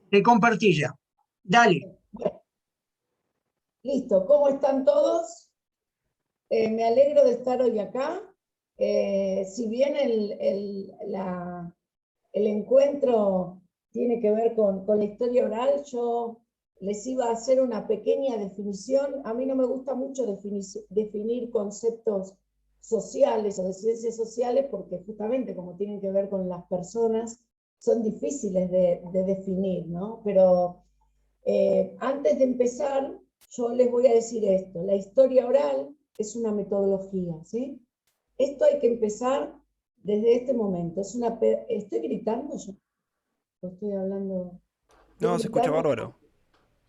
Te compartí ya. Dale. Bueno, listo. ¿Cómo están todos? Me alegro de estar hoy acá. Si bien el encuentro tiene que ver con la historia oral, yo les iba a hacer una pequeña definición. A mí no me gusta mucho definir conceptos sociales o de ciencias sociales porque justamente como tienen que ver con las personas, son difíciles de definir, ¿no? Pero antes de empezar, yo les voy a decir esto. La historia oral es una metodología, ¿sí? Esto hay que empezar desde este momento. ¿Estoy gritando yo? ¿O estoy hablando? ¿Estoy No, se escucha gritando? bárbaro.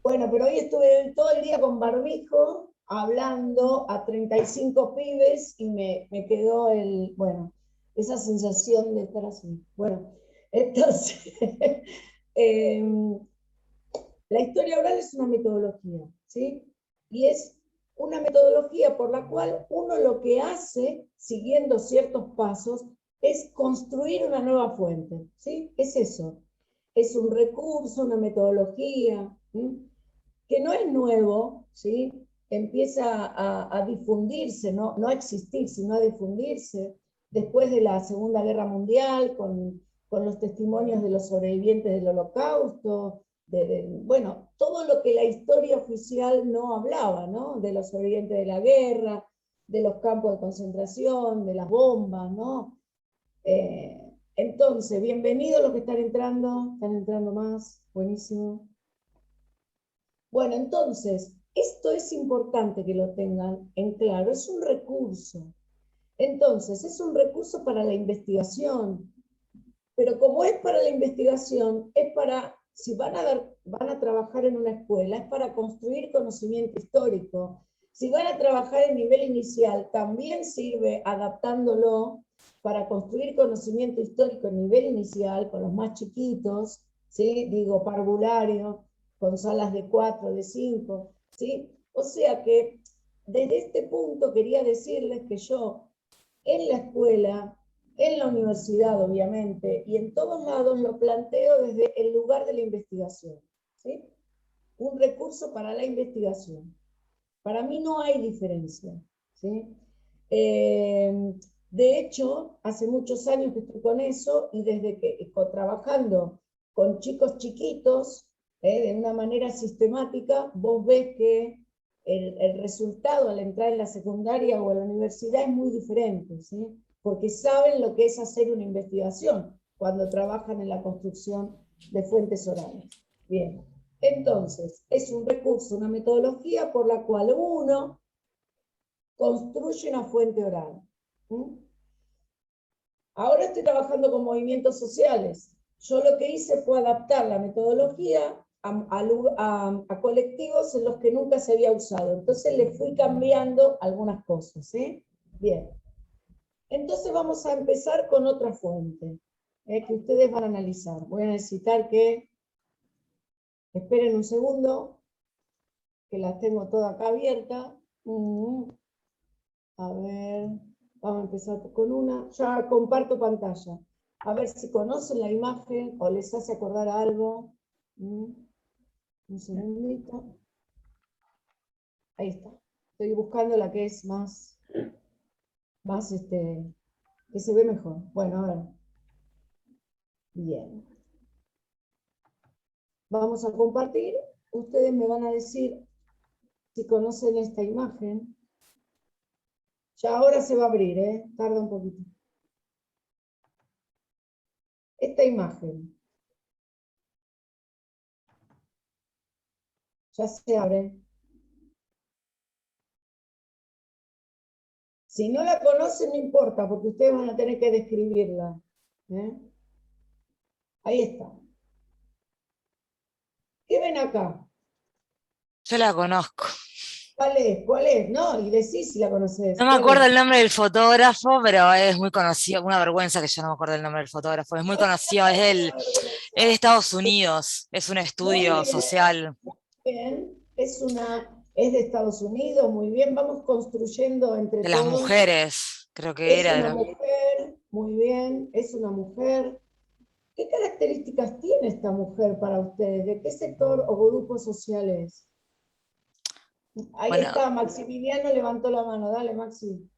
Bueno, pero hoy estuve todo el día con barbijo, hablando a 35 pibes y me quedó bueno, esa sensación de estar así. Bueno, entonces, la historia oral es una metodología, ¿sí? Y es una metodología por la cual uno lo que hace, siguiendo ciertos pasos, es construir una nueva fuente, ¿sí? Es eso. Es un recurso, una metodología, ¿sí? Que no es nuevo, ¿sí? Empieza a difundirse, no a existir, sino a difundirse después de la Segunda Guerra Mundial, con los testimonios de los sobrevivientes del Holocausto, bueno, todo lo que la historia oficial no hablaba, ¿no? De los sobrevivientes de la guerra, de los campos de concentración, de las bombas, ¿no? Entonces, bienvenidos los que están entrando más, buenísimo. Bueno, entonces, esto es importante que lo tengan en claro, es un recurso. Entonces, es un recurso para la investigación, pero como es para la investigación, es para, si van a trabajar en una escuela, es para construir conocimiento histórico. Si van a trabajar en nivel inicial, también sirve adaptándolo para construir conocimiento histórico en nivel inicial, con los más chiquitos, ¿sí? Digo, parvulario, con salas de 4, de 5, ¿sí? O sea que desde este punto quería decirles que yo en la escuela, en la universidad obviamente, y en todos lados lo planteo desde el lugar de la investigación, ¿sí? Un recurso para la investigación. Para mí no hay diferencia, ¿sí? De hecho, hace muchos años que estoy con eso y desde que trabajando con chicos chiquitos, de una manera sistemática, vos ves que el resultado al entrar en la secundaria o en la universidad es muy diferente, ¿sí? Porque saben lo que es hacer una investigación cuando trabajan en la construcción de fuentes orales. Bien, entonces, es un recurso, una metodología por la cual uno construye una fuente oral. ¿Mm? Ahora estoy trabajando con movimientos sociales. Yo lo que hice fue adaptar la metodología a colectivos en los que nunca se había usado. Entonces le fui cambiando algunas cosas, ¿sí? Bien. Entonces vamos a empezar con otra fuente, que ustedes van a analizar. Voy a necesitar que esperen un segundo, que las tengo todas acá abiertas. A ver, vamos a empezar con una. Ya comparto pantalla. A ver si conocen la imagen o les hace acordar algo. Un segundito. Ahí está. Estoy buscando la que es más que se ve mejor. Bueno, a ver. Bien. Vamos a compartir. Ustedes me van a decir si conocen esta imagen. Ya ahora se va a abrir, tarda un poquito. Esta imagen. Ya se abre. Si no la conocen, no importa, porque ustedes van a tener que describirla. Ahí está. ¿Qué ven acá? Yo la conozco. ¿Cuál es? ¿Cuál es? No, y decís si la conoces. No me acuerdo el nombre del fotógrafo, pero es muy conocido. Una vergüenza que yo no me acuerdo el nombre del fotógrafo. Es muy conocido, es de Estados Unidos. Es un Muy estudio bien, social. bien. Es de Estados Unidos, muy bien. Vamos construyendo entre De las todos. mujeres, creo que Es era. una mujer, muy bien. Es una mujer. ¿Qué características tiene esta mujer para ustedes? ¿De qué sector o grupo social es? Ahí Bueno, está, Maximiliano levantó la mano. Dale, Maxi.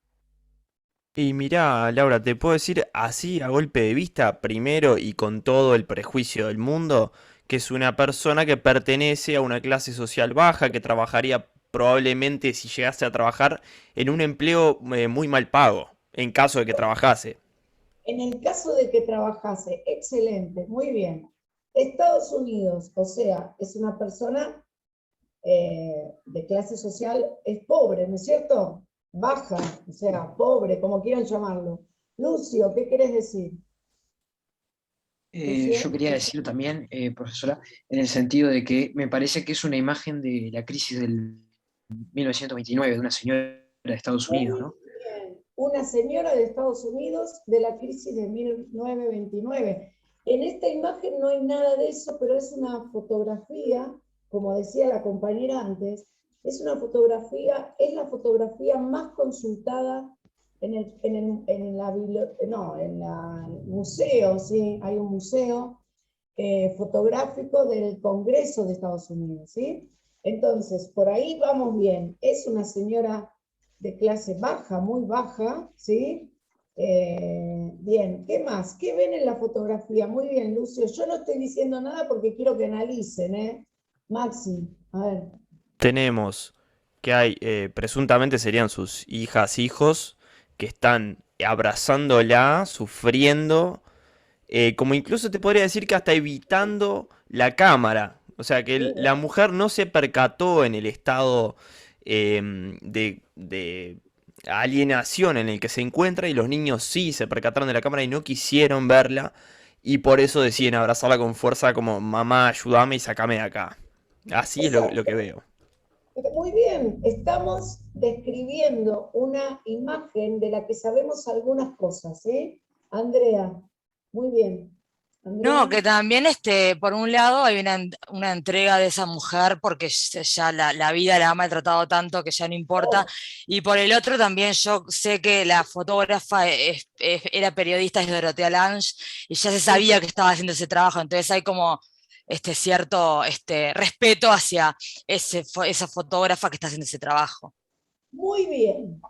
Y mirá, Laura, te puedo decir así a golpe de vista, primero y con todo el prejuicio del mundo, que es una persona que pertenece a una clase social baja, que trabajaría probablemente si llegase a trabajar en un empleo muy mal pago, en caso de que trabajase. En el caso de que trabajase, excelente, muy bien. Estados Unidos, o sea, es una persona de clase social, es pobre, ¿no es cierto? Baja, o sea, pobre, como quieran llamarlo. Lucio, ¿qué querés decir? Yo Lucio. quería decir también, profesora, en el sentido de que me parece que es una imagen de la crisis del 1929, de una señora de Estados Unidos, Muy ¿no? bien. Una señora de Estados Unidos de la crisis de 1929. En esta imagen no hay nada de eso, pero es una fotografía, como decía la compañera antes, es una fotografía, es la fotografía más consultada en la museo, ¿sí? Hay un museo fotográfico del Congreso de Estados Unidos, ¿sí? Entonces, por ahí vamos bien. Es una señora de clase baja, muy baja, ¿sí? Bien, ¿qué más? ¿Qué ven en la fotografía? Muy bien, Lucio. Yo no estoy diciendo nada porque quiero que analicen, ¿eh? Maxi, a ver. Tenemos que hay, presuntamente serían sus hijas, hijos, que están abrazándola, sufriendo, como incluso te podría decir que hasta evitando la cámara. O sea que la mujer no se percató en el estado de alienación en el que se encuentra y los niños sí se percataron de la cámara y no quisieron verla y por eso deciden abrazarla con fuerza como mamá, ayúdame y sacame de acá. Así es lo que Exacto. veo. Muy bien, estamos describiendo una imagen de la que sabemos algunas cosas, ¿eh? Andrea, muy bien. no, Andrea. que también por un lado hay una entrega de esa mujer porque ya la vida la ha maltratado tanto que ya no importa, y por el otro también yo sé que la fotógrafa era periodista, es Dorotea Lange, y ya se sabía que estaba haciendo ese trabajo, entonces hay como cierto respeto hacia esa fotógrafa que está haciendo ese trabajo. Muy bien.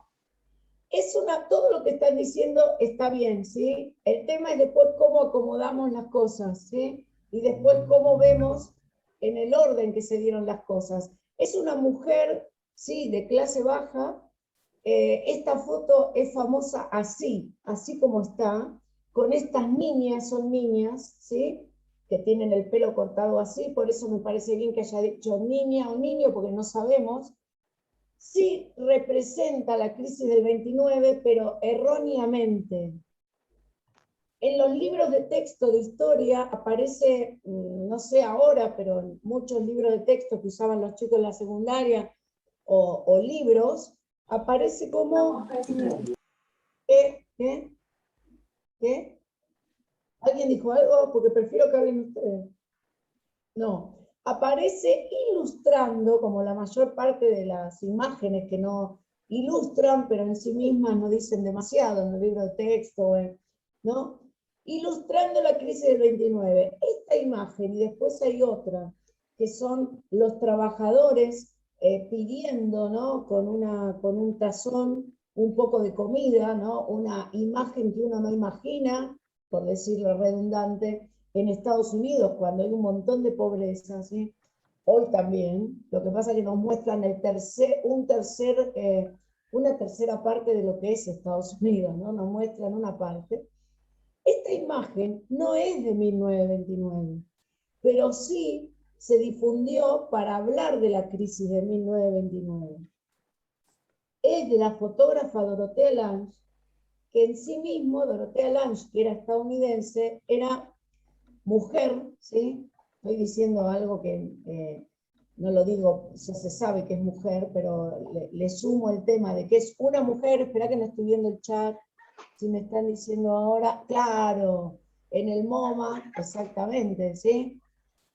Todo lo que están diciendo está bien, ¿sí? El tema es después cómo acomodamos las cosas, ¿sí? Y después cómo vemos en el orden que se dieron las cosas. Es una mujer, sí, de clase baja. Esta foto es famosa así como está, con estas niñas, son niñas, ¿sí? Que tienen el pelo cortado así, por eso me parece bien que haya dicho niña o niño, porque no sabemos. Sí representa la crisis del 29, pero erróneamente. En los libros de texto de historia aparece, no sé ahora, pero en muchos libros de texto que usaban los chicos en la secundaria o libros, aparece como... ¿Qué? ¿Qué? ¿Alguien dijo algo? Porque prefiero que hablen ustedes. No, aparece ilustrando, como la mayor parte de las imágenes que no ilustran, pero en sí mismas no dicen demasiado en el libro de texto, ¿no? Ilustrando la crisis del 29. Esta imagen, y después hay otra, que son los trabajadores pidiendo, ¿no? Con un tazón un poco de comida, ¿no? Una imagen que uno no imagina, por decirlo redundante, en Estados Unidos, cuando hay un montón de pobreza, ¿sí? Hoy también, lo que pasa es que nos muestran una tercera parte de lo que es Estados Unidos, ¿no? Nos muestran una parte. Esta imagen no es de 1929, pero sí se difundió para hablar de la crisis de 1929. Es de la fotógrafa Dorotea Lange, que en sí mismo, Dorotea Lange, que era estadounidense, era mujer, ¿sí? Estoy diciendo algo que no lo digo, ya se sabe que es mujer, pero le sumo el tema de que es una mujer. Espera que no estoy viendo el chat, si me están diciendo ahora, claro, en el MoMA, exactamente, ¿sí?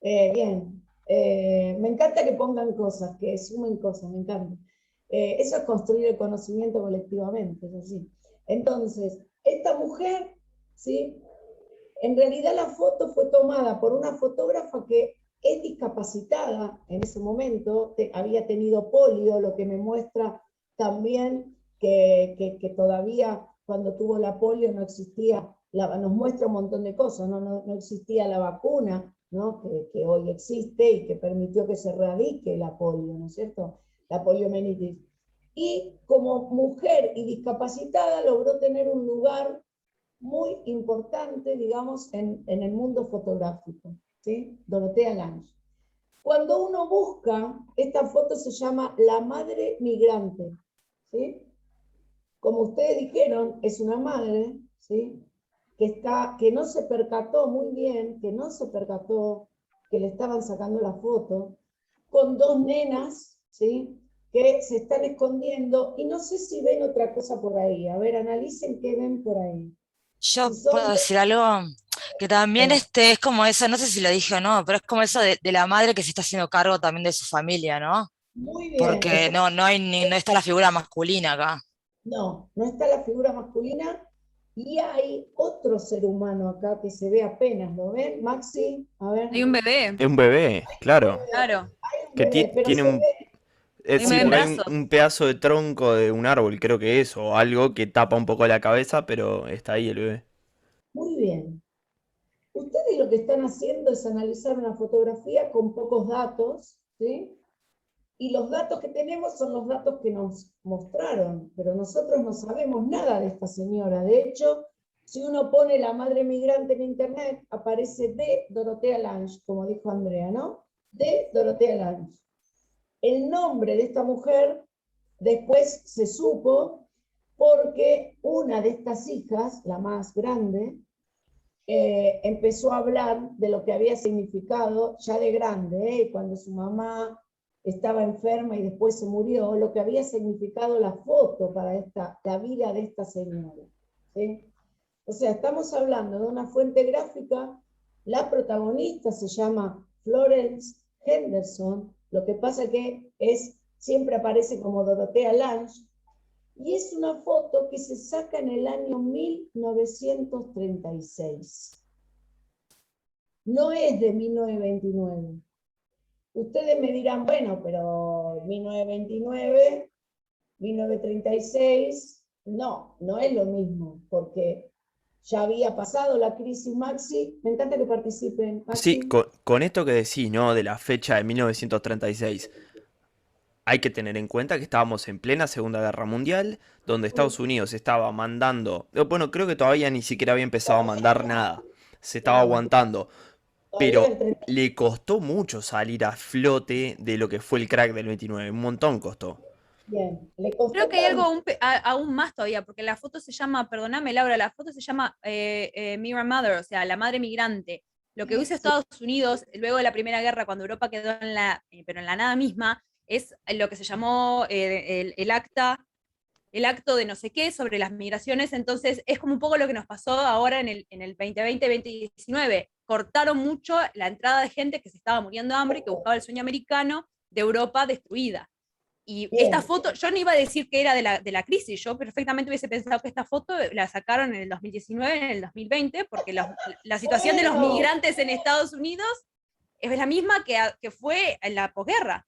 Bien, me encanta que pongan cosas, que sumen cosas, me encanta. Eso es construir el conocimiento colectivamente, es así. Entonces, esta mujer, ¿sí? En realidad la foto fue tomada por una fotógrafa que es discapacitada en ese momento, había tenido polio, lo que me muestra también que todavía cuando tuvo la polio no existía, nos muestra un montón de cosas, no existía la vacuna, ¿no? que hoy existe y que permitió que se erradique la polio, ¿no es cierto? La poliomielitis. Y como mujer y discapacitada logró tener un lugar muy importante, digamos, en el mundo fotográfico, ¿sí? Dorothea Lange. Cuando uno busca, esta foto se llama La Madre Migrante, ¿sí? Como ustedes dijeron, es una madre, ¿sí? Que no se percató muy bien, que no se percató que le estaban sacando la foto, con dos nenas, ¿sí? Que se están escondiendo, y no sé si ven otra cosa por ahí. A ver, analicen qué ven por ahí. Yo Si son puedo decir algo que también es como eso, no sé si lo dije o no, pero es como eso de la madre que se está haciendo cargo también de su familia, ¿no? muy bien, Porque no hay no está la figura masculina acá. no está la figura masculina, y hay otro ser humano acá que se ve apenas, ¿lo ven? Maxi, a ver. Hay un bebé, Es un bebé, claro. claro. Hay un Que bebé, pero tiene se un... ve Hay un sí, bebé en porque hay brazos. un pedazo de tronco de un árbol, creo que es, o algo que tapa un poco la cabeza, pero está ahí el bebé. muy bien. Ustedes lo que están haciendo es analizar una fotografía con pocos datos, ¿sí? Y los datos que tenemos son los datos que nos mostraron, pero nosotros no sabemos nada de esta señora. De hecho, si uno pone la madre migrante en internet, aparece de Dorothea Lange, como dijo Andrea, ¿no? De Dorothea Lange. El nombre de esta mujer después se supo porque una de estas hijas, la más grande, empezó a hablar de lo que había significado ya de grande, cuando su mamá estaba enferma y después se murió, lo que había significado la foto para la vida de esta señora, ¿sí? O sea, estamos hablando de una fuente gráfica, la protagonista se llama Florence Henderson, lo que pasa que siempre aparece como Dorothea Lange, y es una foto que se saca en el año 1936. No es de 1929. Ustedes me dirán, bueno, pero 1929, 1936, no es lo mismo, porque ya había pasado la crisis. Maxi, me encanta que participen. Sí, Maxi. con esto que decís, ¿no? De la fecha de 1936. Hay que tener en cuenta que estábamos en plena Segunda Guerra Mundial, donde Estados Unidos estaba mandando, bueno, creo que todavía ni siquiera había empezado a mandar nada, se estaba No, aguantando, todavía pero entre... le costó mucho salir a flote de lo que fue el crack del 29, un montón costó. Bien, le Creo costó que hay algo tanto. aún más todavía, porque la foto se llama, perdóname Laura, la foto se llama Migrant Mother, o sea, la madre migrante. Lo que hizo Sí, Estados Unidos luego de la Primera Guerra, cuando Europa quedó pero en la nada misma, es lo que se llamó el acto de no sé qué sobre las migraciones. Entonces es como un poco lo que nos pasó ahora en el 2020-2019. Cortaron mucho la entrada de gente que se estaba muriendo de hambre y que buscaba el sueño americano de Europa destruida. Y esta bien. foto, yo no iba a decir que era de la crisis, yo perfectamente hubiese pensado que esta foto la sacaron en el 2019, en el 2020, porque la situación de los Bueno, migrantes en Estados Unidos es la misma que fue en la posguerra.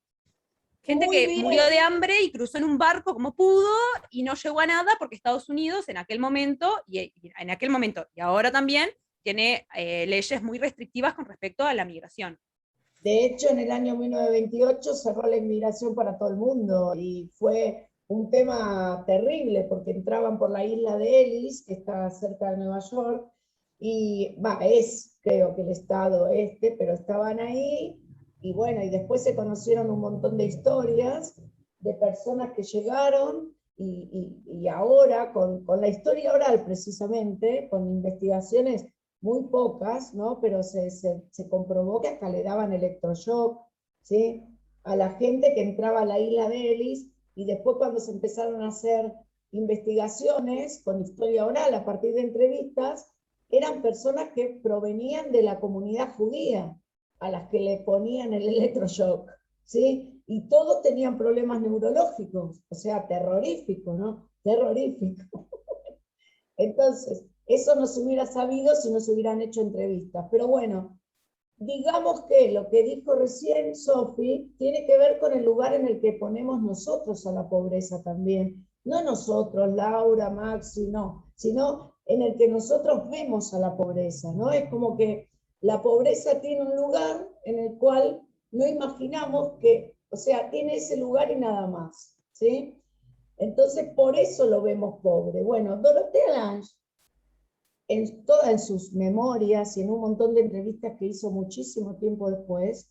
Gente muy que murió bien. de hambre y cruzó en un barco como pudo y no llegó a nada porque Estados Unidos en aquel momento, y ahora también, tiene leyes muy restrictivas con respecto a la migración. De hecho, en el año 1928 cerró la inmigración para todo el mundo y fue un tema terrible porque entraban por la isla de Ellis, que está cerca de Nueva York, y creo que el estado pero estaban ahí, y bueno, y después se conocieron un montón de historias de personas que llegaron, y ahora con la historia oral precisamente, con investigaciones muy pocas, ¿no? Pero se comprobó que hasta le daban electroshock, ¿sí? A la gente que entraba a la isla de Ellis, y después cuando se empezaron a hacer investigaciones con historia oral a partir de entrevistas, eran personas que provenían de la comunidad judía, a las que le ponían el electroshock, ¿sí? Y todos tenían problemas neurológicos, o sea, terrorífico, ¿no? Terrorífico. Entonces, Eso no se hubiera sabido si no se hubieran hecho entrevistas. Pero bueno, digamos que lo que dijo recién Sofi tiene que ver con el lugar en el que ponemos nosotros a la pobreza también. No nosotros, Laura, Maxi, no, sino en el que nosotros vemos a la pobreza, ¿no? Es como que la pobreza tiene un lugar en el cual no imaginamos que, o sea, tiene ese lugar y nada más, ¿sí? Entonces, por eso lo vemos pobre. Bueno, Dorothea Lange, en sus memorias y en un montón de entrevistas que hizo muchísimo tiempo después,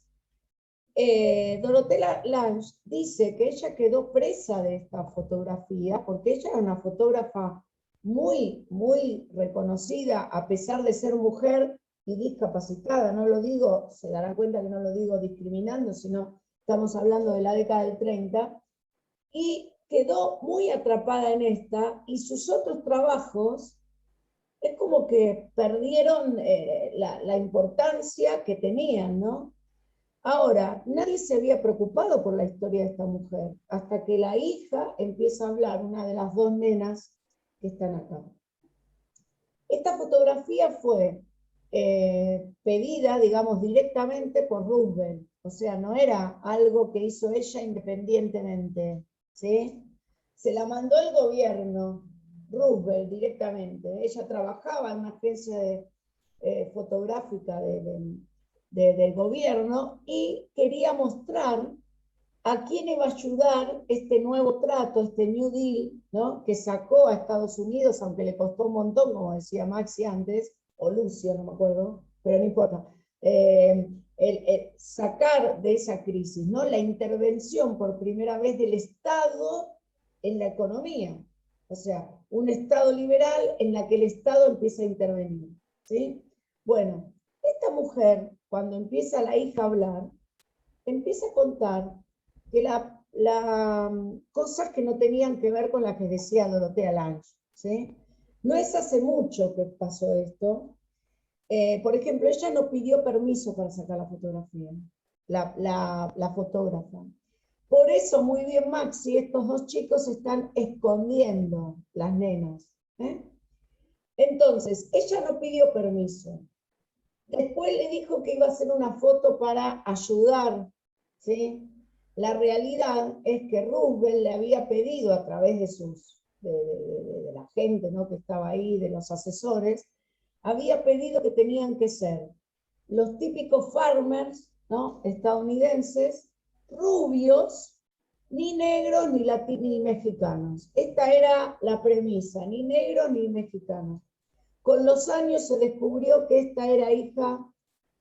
Dorothea Lange dice que ella quedó presa de esta fotografía, porque ella era una fotógrafa muy, muy reconocida, a pesar de ser mujer y discapacitada. No lo digo, se darán cuenta que no lo digo discriminando, sino estamos hablando de la década del 30, y quedó muy atrapada en esta, y sus otros trabajos es como que perdieron la importancia que tenían, ¿no? Ahora, nadie se había preocupado por la historia de esta mujer, hasta que la hija empieza a hablar, una de las dos nenas que están acá. Esta fotografía fue pedida, digamos, directamente por Roosevelt, o sea, no era algo que hizo ella independientemente, ¿sí? Se la mandó el gobierno, Roosevelt directamente. Ella trabajaba en una agencia fotográfica del gobierno y quería mostrar a quién iba a ayudar este nuevo trato, este New Deal, ¿no? Que sacó a Estados Unidos, aunque le costó un montón, como decía Maxi antes, o Lucio, no me acuerdo, pero no importa. El sacar de esa crisis, ¿no? La intervención por primera vez del Estado en la economía. O sea, un Estado liberal en la que el Estado empieza a intervenir, ¿sí? Bueno, esta mujer, cuando empieza la hija a hablar, empieza a contar que cosas que no tenían que ver con las que decía Dorothea Lange, ¿sí? No es hace mucho que pasó esto. Por ejemplo, ella no pidió permiso para sacar la fotografía, la fotógrafa. Por eso, muy bien, Maxi, estos dos chicos están escondiendo las nenas, ¿eh? Entonces, ella no pidió permiso. Después le dijo que iba a hacer una foto para ayudar, ¿sí? La realidad es que Roosevelt le había pedido a través de la gente, ¿no? Que estaba ahí, de los asesores, había pedido que tenían que ser los típicos farmers, ¿no? Estadounidenses, rubios, ni negros ni mexicanos. Esta era la premisa, ni negros ni mexicanos. Con los años se descubrió que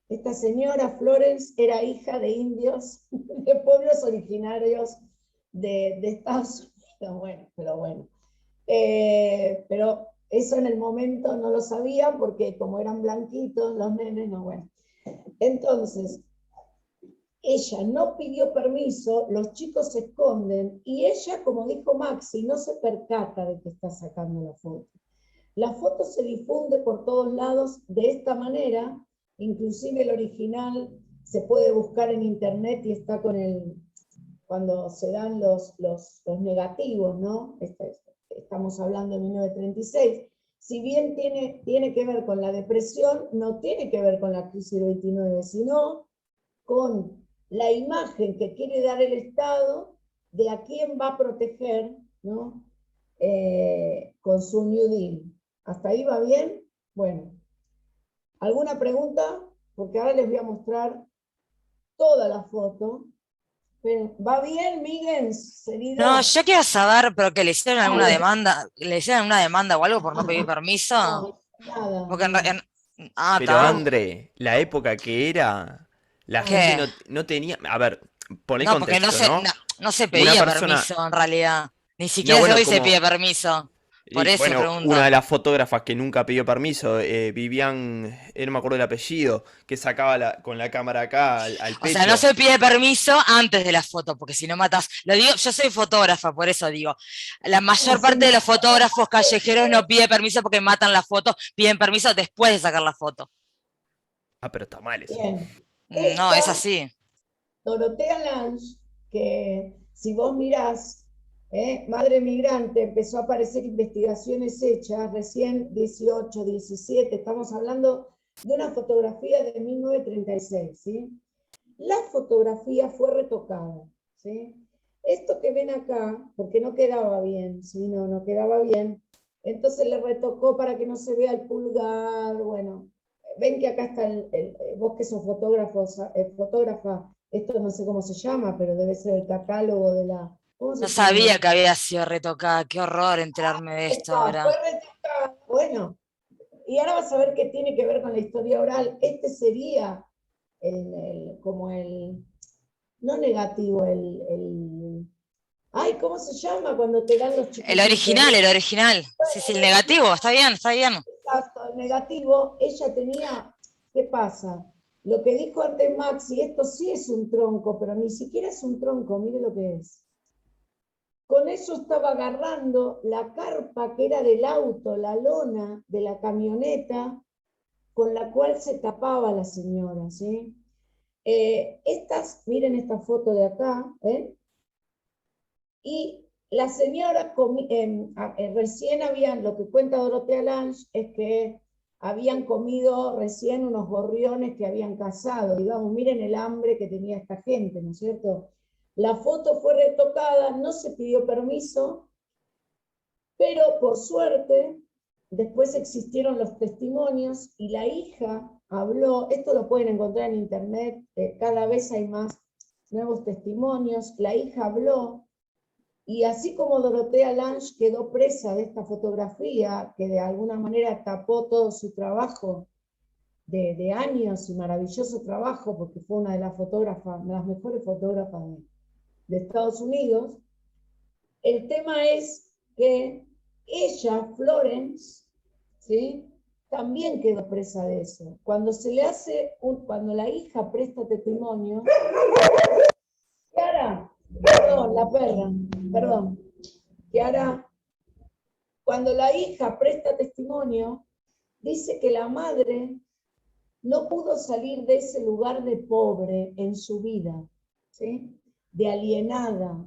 esta señora Florence era hija de indios, de pueblos originarios de Estados Unidos. Bueno, pero bueno. Pero eso en el momento no lo sabían porque como eran blanquitos los nenes, no, bueno. Entonces, ella no pidió permiso, los chicos se esconden y ella, como dijo Maxi, no se percata de que está sacando la foto. La foto se difunde por todos lados de esta manera, inclusive el original se puede buscar en internet y está cuando se dan los negativos, ¿no? Estamos hablando de 1936. Si bien tiene que ver con la depresión, no tiene que ver con la crisis del 29, sino con la imagen que quiere dar el Estado de a quién va a proteger, ¿no? Con su New Deal. ¿Hasta ahí va bien? Bueno. ¿Alguna pregunta? Porque ahora les voy a mostrar toda la foto. Pero, ¿va bien, Miguel? No, yo quiero saber, pero que Dale. le hicieron una demanda o algo por no pedir permiso. No, nada. Porque no. Pero está. André, la época que era, la gente ¿Qué? no tenía. A ver, pon el No, porque contexto, ¿no? no se Una pedía persona. permiso en realidad. Ni No, siquiera bueno, hoy se como. pide permiso. Por Y eso bueno, una pregunto. de las fotógrafas que nunca pidió permiso, Vivian, no me acuerdo el apellido, que sacaba con la cámara acá al O sea, no pecho. se pide permiso antes de la foto, porque si no matas. Lo digo, yo soy fotógrafa, por eso digo. La mayor parte de los fotógrafos callejeros no pide permiso porque matan la foto, piden permiso después de sacar la foto. Ah, pero está mal eso. Bien. No, es Esta, así. Dorothea Lange, que si vos mirás, Madre migrante, empezó a aparecer investigaciones hechas, recién 18, 17, estamos hablando de una fotografía de 1936, ¿sí? La fotografía fue retocada, ¿sí? Esto que ven acá, porque no quedaba bien, ¿sí? No quedaba bien, entonces le retocó para que no se vea el pulgar, bueno, ven que acá está vos que sos fotógrafa, esto no sé cómo se llama, pero debe ser el catálogo de la... ¿Cómo se No llama? sabía que había sido retocada, qué horror enterarme de esto Fue ahora. retocada, bueno, y ahora vas a ver qué tiene que ver con la historia oral. Este sería como el, no negativo, ay, ¿cómo se llama cuando te dan los chiquititos? El original. Sí, sí, el negativo, está bien, está bien. Exacto, el negativo, ella tenía, ¿qué pasa? Lo que dijo antes Maxi, esto sí es un tronco, pero ni siquiera es un tronco, mire lo que es. Con eso estaba agarrando la carpa que era del auto, la lona de la camioneta, con la cual se tapaba la señora, ¿sí? Miren esta foto de acá, ¿eh? Y la señora, recién habían, lo que cuenta Dorotea Lange es que habían comido recién unos gorriones que habían cazado, digamos, miren el hambre que tenía esta gente, ¿no es cierto? La foto fue retocada, no se pidió permiso, pero por suerte, después existieron los testimonios y la hija habló, esto lo pueden encontrar en internet, cada vez hay más nuevos testimonios, la hija habló, y así como Dorotea Lange quedó presa de esta fotografía, que de alguna manera tapó todo su trabajo de años y maravilloso trabajo, porque fue una de las fotógrafas, de las mejores fotógrafas de Estados Unidos, el tema es que ella, Florence, ¿sí? También quedó presa de eso. Cuando se le hace, cuando la hija presta testimonio, Kiara, perdón, la perra, perdón, Kiara, cuando la hija presta testimonio, dice que la madre no pudo salir de ese lugar de pobre en su vida, ¿sí? De alienada,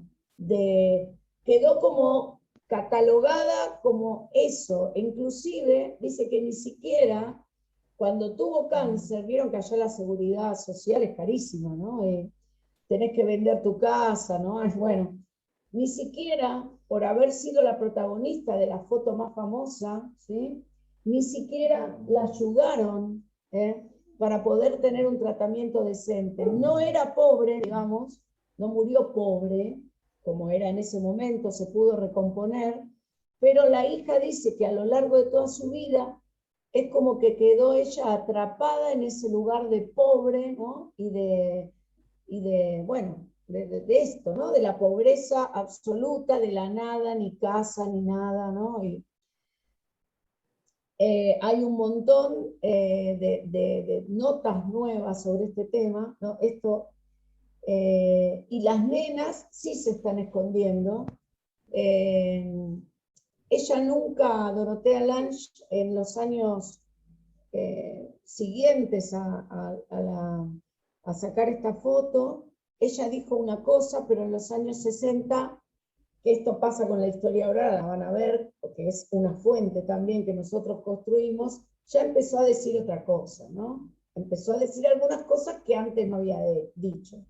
quedó como catalogada como eso, inclusive dice que ni siquiera cuando tuvo cáncer, vieron que allá la seguridad social es carísima, ¿no? Tenés que vender tu casa, ¿no? Bueno, ni siquiera por haber sido la protagonista de la foto más famosa, ¿sí? Ni siquiera la ayudaron, para poder tener un tratamiento decente. No era pobre, digamos, no murió pobre, como era en ese momento, se pudo recomponer, pero la hija dice que a lo largo de toda su vida es como que quedó ella atrapada en ese lugar de pobre, ¿no? Bueno, de esto, ¿no? De la pobreza absoluta, de la nada, ni casa, ni nada, ¿no? Hay un montón de notas nuevas sobre este tema, ¿no? Y las nenas sí se están escondiendo. Ella nunca, Dorotea Lange, en los años siguientes a sacar esta foto, ella dijo una cosa, pero en los años 60, que esto pasa con la historia oral, la van a ver, porque es una fuente también que nosotros construimos, ya empezó a decir otra cosa, ¿no? Empezó a decir algunas cosas que antes no había dicho.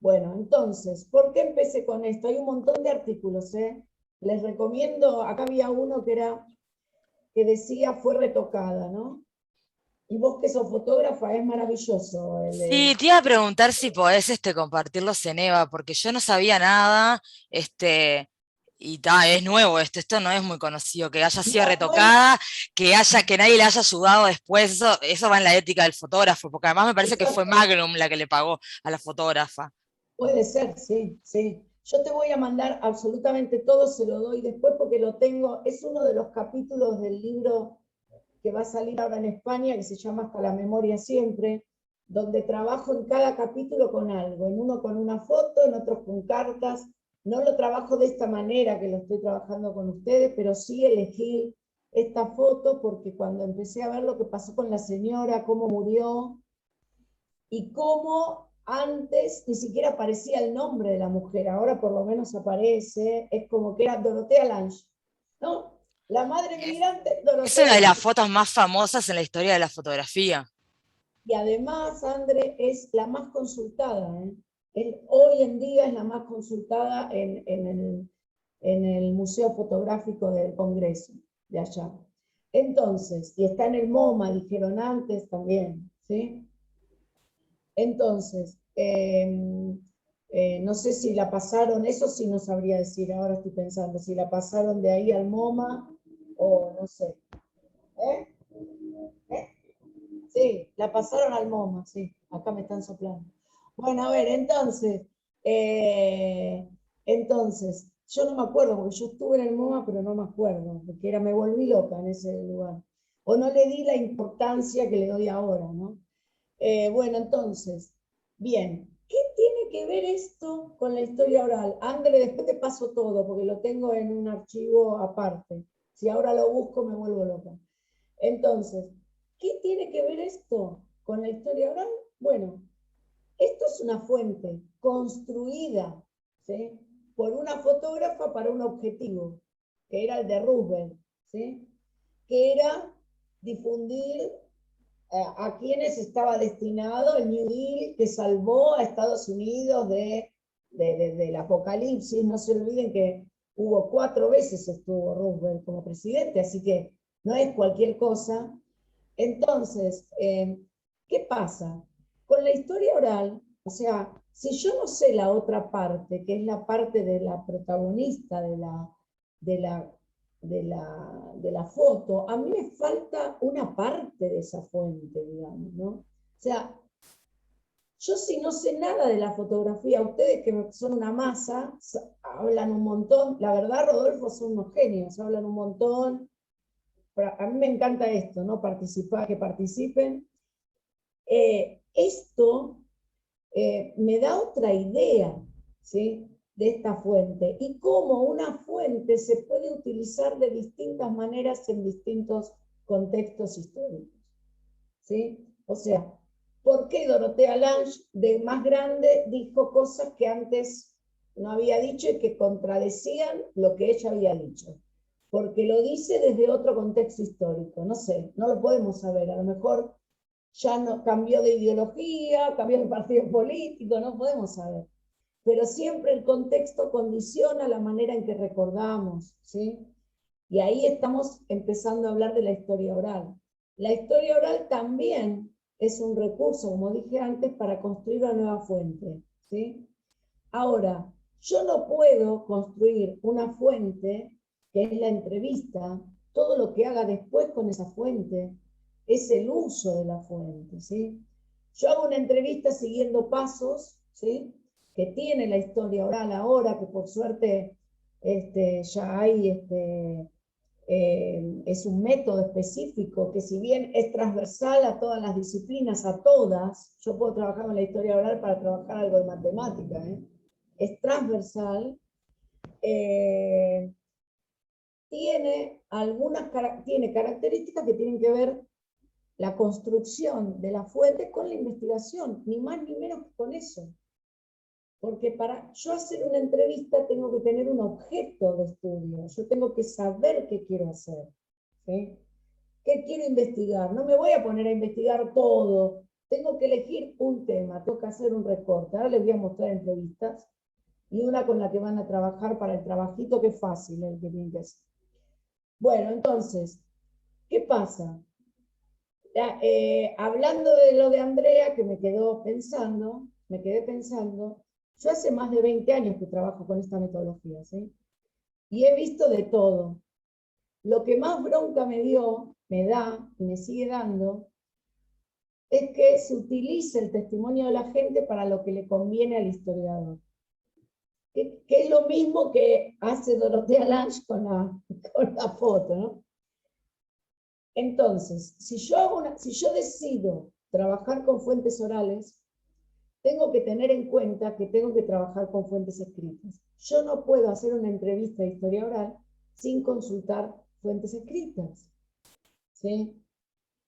Bueno, entonces, ¿por qué empecé con esto? Hay un montón de artículos, ¿eh? Les recomiendo, acá había uno que decía fue retocada, ¿no? Y vos que sos fotógrafa, es maravilloso. Sí, te iba a preguntar si podés compartirlos en EVA, porque yo no sabía nada, y es nuevo esto no es muy conocido, que haya sido No, retocada, que nadie le haya ayudado después, eso va en la ética del fotógrafo, porque además me parece que fue Magnum la que le pagó a la fotógrafa. puede ser, sí, sí. Yo te voy a mandar absolutamente todo, se lo doy después porque lo tengo, es uno de los capítulos del libro que va a salir ahora en España, que se llama Hasta la memoria siempre, donde trabajo en cada capítulo con algo, en uno con una foto, en otros con cartas. No lo trabajo de esta manera que lo estoy trabajando con ustedes, pero sí elegí esta foto porque cuando empecé a ver lo que pasó con la señora, cómo murió, y cómo Antes ni siquiera aparecía el nombre de la mujer, ahora por lo menos aparece, es como que era Dorothea Lange, ¿no? La madre migrante, Es Dorothea una de las Lange. fotos más famosas en la historia de la fotografía. Y además, André, es la más consultada, ¿eh? Hoy en día es la más consultada en el Museo Fotográfico del Congreso, de allá. Entonces, y está en el MoMA, dijeron antes también, ¿sí? Entonces, no sé si la pasaron, eso sí no sabría decir, ahora estoy pensando, si la pasaron de ahí al MoMA o no sé. ¿Eh? ¿Eh? Sí, la pasaron al MoMA, sí, acá me están soplando. Bueno, a ver, entonces, yo no me acuerdo, porque yo estuve en el MoMA, pero no me acuerdo, porque me volví loca en ese lugar. O no le di la importancia que le doy ahora, ¿no? Bueno, entonces, bien, ¿qué tiene que ver esto con la historia oral? André, después te paso todo, porque lo tengo en un archivo aparte. Si ahora lo busco, me vuelvo loca. Entonces, ¿qué tiene que ver esto con la historia oral? Bueno, esto es una fuente construida, ¿sí?, por una fotógrafa para un objetivo, que era el de Roosevelt, ¿sí?, que era difundir a quienes estaba destinado el New Deal que salvó a Estados Unidos del apocalipsis. No se olviden que hubo 4 veces estuvo Roosevelt como presidente, así que no es cualquier cosa. Entonces, ¿qué pasa? Con la historia oral, o sea, si yo no sé la otra parte, que es la parte de la protagonista de la, de la foto, a mí me falta una parte de esa fuente, digamos, ¿no? O sea, yo si no sé nada de la fotografía, ustedes que son una masa, hablan un montón, la verdad, Rodolfo, son unos genios, hablan un montón. A mí me encanta esto, ¿no? Participar, que participen. Esto me da otra idea, ¿sí?, de esta fuente y cómo una fuente se puede utilizar de distintas maneras en distintos contextos históricos, ¿sí? O sea, ¿por qué Dorothea Lange, de más grande, dijo cosas que antes no había dicho y que contradecían lo que ella había dicho? Porque lo dice desde otro contexto histórico, no sé, no lo podemos saber, a lo mejor ya no, cambió de ideología, cambió de partido político, no podemos saber. Pero siempre el contexto condiciona la manera en que recordamos, ¿sí? Y ahí estamos empezando a hablar de la historia oral. La historia oral también es un recurso, como dije antes, para construir una nueva fuente, ¿sí? Ahora, yo no puedo construir una fuente, que es la entrevista, todo lo que haga después con esa fuente es el uso de la fuente, ¿sí? Yo hago una entrevista siguiendo pasos, ¿sí?, que tiene la historia oral ahora, que por suerte ya hay, es un método específico que si bien es transversal a todas las disciplinas, a todas, yo puedo trabajar con la historia oral para trabajar algo de matemática, es transversal, tiene características que tienen que ver la construcción de la fuente con la investigación, ni más ni menos que con eso. Porque para yo hacer una entrevista tengo que tener un objeto de estudio, yo tengo que saber qué quiero hacer, ¿sí?, qué quiero investigar. No me voy a poner a investigar todo, tengo que elegir un tema, tengo que hacer un recorte. Ahora les voy a mostrar entrevistas, y una con la que van a trabajar para el trabajito, que es fácil el que tienen que hacer. Bueno, entonces, ¿qué pasa? Hablando de lo de Andrea, que me quedé pensando, yo hace más de 20 años que trabajo con esta metodología, ¿sí?, y he visto de todo. Lo que más bronca me da, y me sigue dando, es que se utilice el testimonio de la gente para lo que le conviene al historiador. Que es lo mismo que hace Dorothea Lange con la foto, ¿no? Entonces, si yo decido trabajar con fuentes orales, tengo que tener en cuenta que tengo que trabajar con fuentes escritas. Yo no puedo hacer una entrevista de historia oral sin consultar fuentes escritas, ¿sí?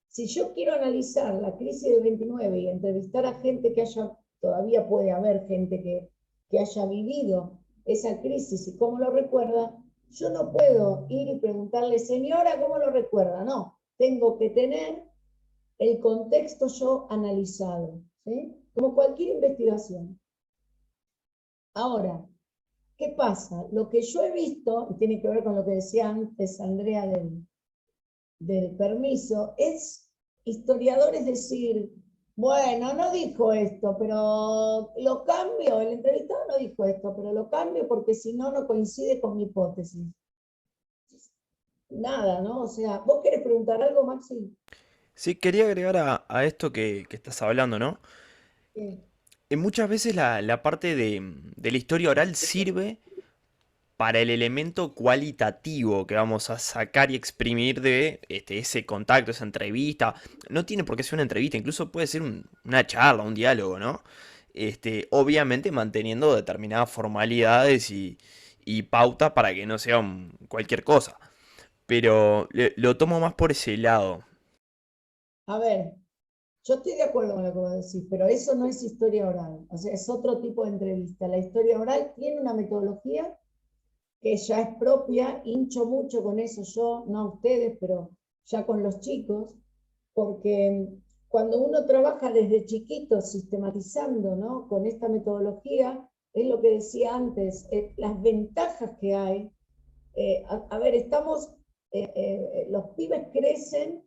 Si yo quiero analizar la crisis del 29 y entrevistar a gente que todavía puede haber gente que haya vivido esa crisis y cómo lo recuerda, yo no puedo ir y preguntarle, señora, ¿cómo lo recuerda? No, tengo que tener el contexto yo analizado, ¿sí? Como cualquier investigación. Ahora, ¿qué pasa? Lo que yo he visto, y tiene que ver con lo que decía antes Andrea del permiso, es historiadores decir, bueno, no dijo esto, pero lo cambio, el entrevistado no dijo esto, pero lo cambio porque si no, no coincide con mi hipótesis. Nada, ¿no? O sea, ¿vos querés preguntar algo, Maxi? Sí, quería agregar a esto que estás hablando, ¿no? Sí. Muchas veces la parte de la historia oral sirve para el elemento cualitativo que vamos a sacar y exprimir de ese contacto, esa entrevista. No tiene por qué ser una entrevista, incluso puede ser una charla, un diálogo, ¿no? Obviamente manteniendo determinadas formalidades y pauta para que no sea cualquier cosa. Pero lo tomo más por ese lado. A ver, yo estoy de acuerdo con lo que vos decís, pero eso no es historia oral, o sea, es otro tipo de entrevista. La historia oral tiene una metodología que ya es propia, hincho mucho con eso yo, no a ustedes, pero ya con los chicos, porque cuando uno trabaja desde chiquito sistematizando, ¿no? Con esta metodología, es lo que decía antes, las ventajas que hay. A ver, los pibes crecen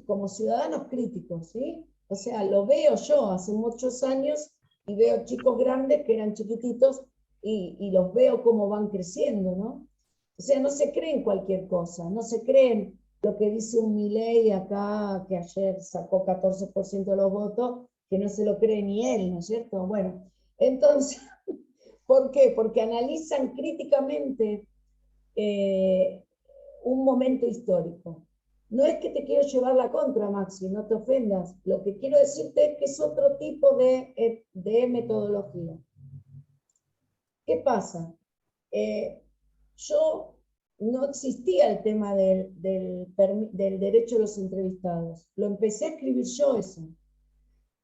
como ciudadanos críticos, ¿sí? O sea, lo veo yo hace muchos años y veo chicos grandes que eran chiquititos y los veo cómo van creciendo, ¿no? O sea, no se creen cualquier cosa, no se creen lo que dice un Milei acá, que ayer sacó 14% de los votos, que no se lo cree ni él, ¿no es cierto? Bueno, entonces, ¿por qué? Porque analizan críticamente eh, un momento histórico. No es que te quiero llevar la contra, Maxi, no te ofendas. Lo que quiero decirte es que es otro tipo de metodología. ¿Qué pasa? Yo no existía el tema del derecho de los entrevistados. Lo empecé a escribir yo eso.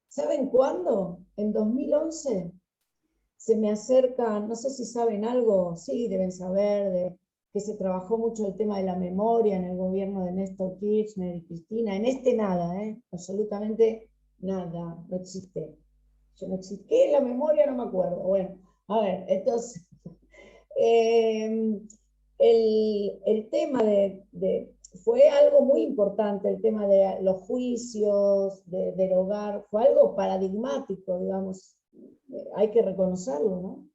¿Saben cuándo? En 2011 se me acerca, no sé si saben algo, sí, deben saber, que se trabajó mucho el tema de la memoria en el gobierno de Néstor Kirchner y Cristina. En este nada, absolutamente nada, no existe. Yo no existe. ¿Qué es la memoria? No me acuerdo. Bueno, a ver, entonces, el tema fue algo muy importante, el tema de los juicios, de derogar, fue algo paradigmático, digamos, hay que reconocerlo, ¿no?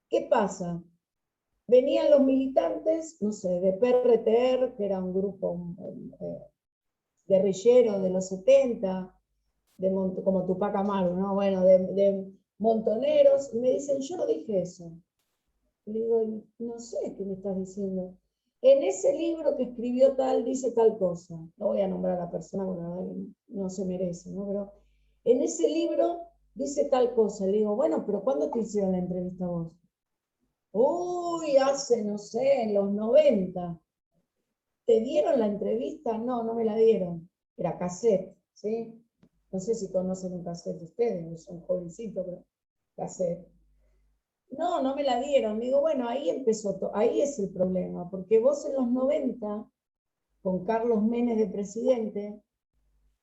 ¿Qué pasa? Venían los militantes, no sé, de PRTR, que era un grupo guerrillero de los 70, como Tupac Amaru, ¿no? Bueno, de montoneros, y me dicen, yo no dije eso. Le digo, no sé qué me estás diciendo. En ese libro que escribió tal, dice tal cosa. No voy a nombrar a la persona porque no se merece, ¿no? Pero en ese libro dice tal cosa. Le digo, bueno, pero ¿cuándo te hicieron la entrevista a vos? Uy, hace, no sé, en los 90. ¿Te dieron la entrevista? No, no me la dieron. Era cassette, ¿sí? No sé si conocen un cassette ustedes, son jovencitos, pero cassette. No, no me la dieron. Digo, bueno, ahí empezó, ahí es el problema, porque vos en los 90, con Carlos Menem de presidente,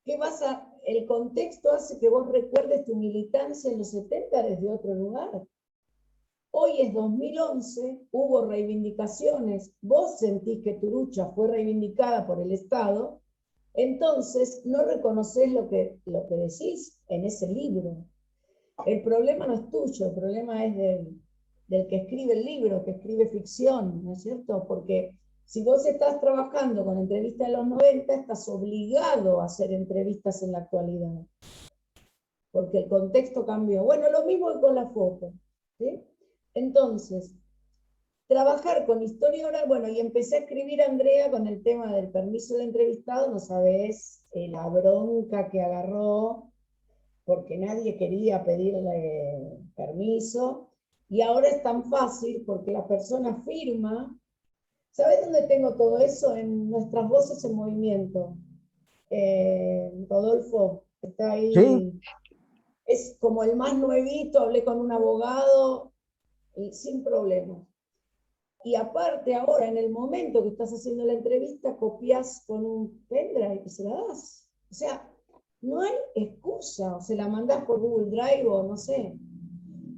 el contexto hace que vos recuerdes tu militancia en los 70 desde otro lugar. Hoy es 2011, hubo reivindicaciones, vos sentís que tu lucha fue reivindicada por el Estado, entonces no reconoces lo que decís en ese libro. El problema no es tuyo, el problema es del que escribe el libro, que escribe ficción, ¿no es cierto? Porque si vos estás trabajando con entrevistas de los 90, estás obligado a hacer entrevistas en la actualidad, porque el contexto cambió. Bueno, lo mismo que con la foto, ¿sí? Entonces, trabajar con historia oral, bueno, y empecé a escribir a Andrea con el tema del permiso del entrevistado, no sabés la bronca que agarró, porque nadie quería pedirle permiso, y ahora es tan fácil porque la persona firma. ¿Sabes dónde tengo todo eso? En Nuestras Voces en Movimiento. Rodolfo, está Sí, ahí. es como el más nuevito, hablé con un abogado, y sin problema. Y aparte ahora, en el momento que estás haciendo la entrevista, copias con un pendrive y se la das. O sea, no hay excusa, o se la mandás por Google Drive o no sé.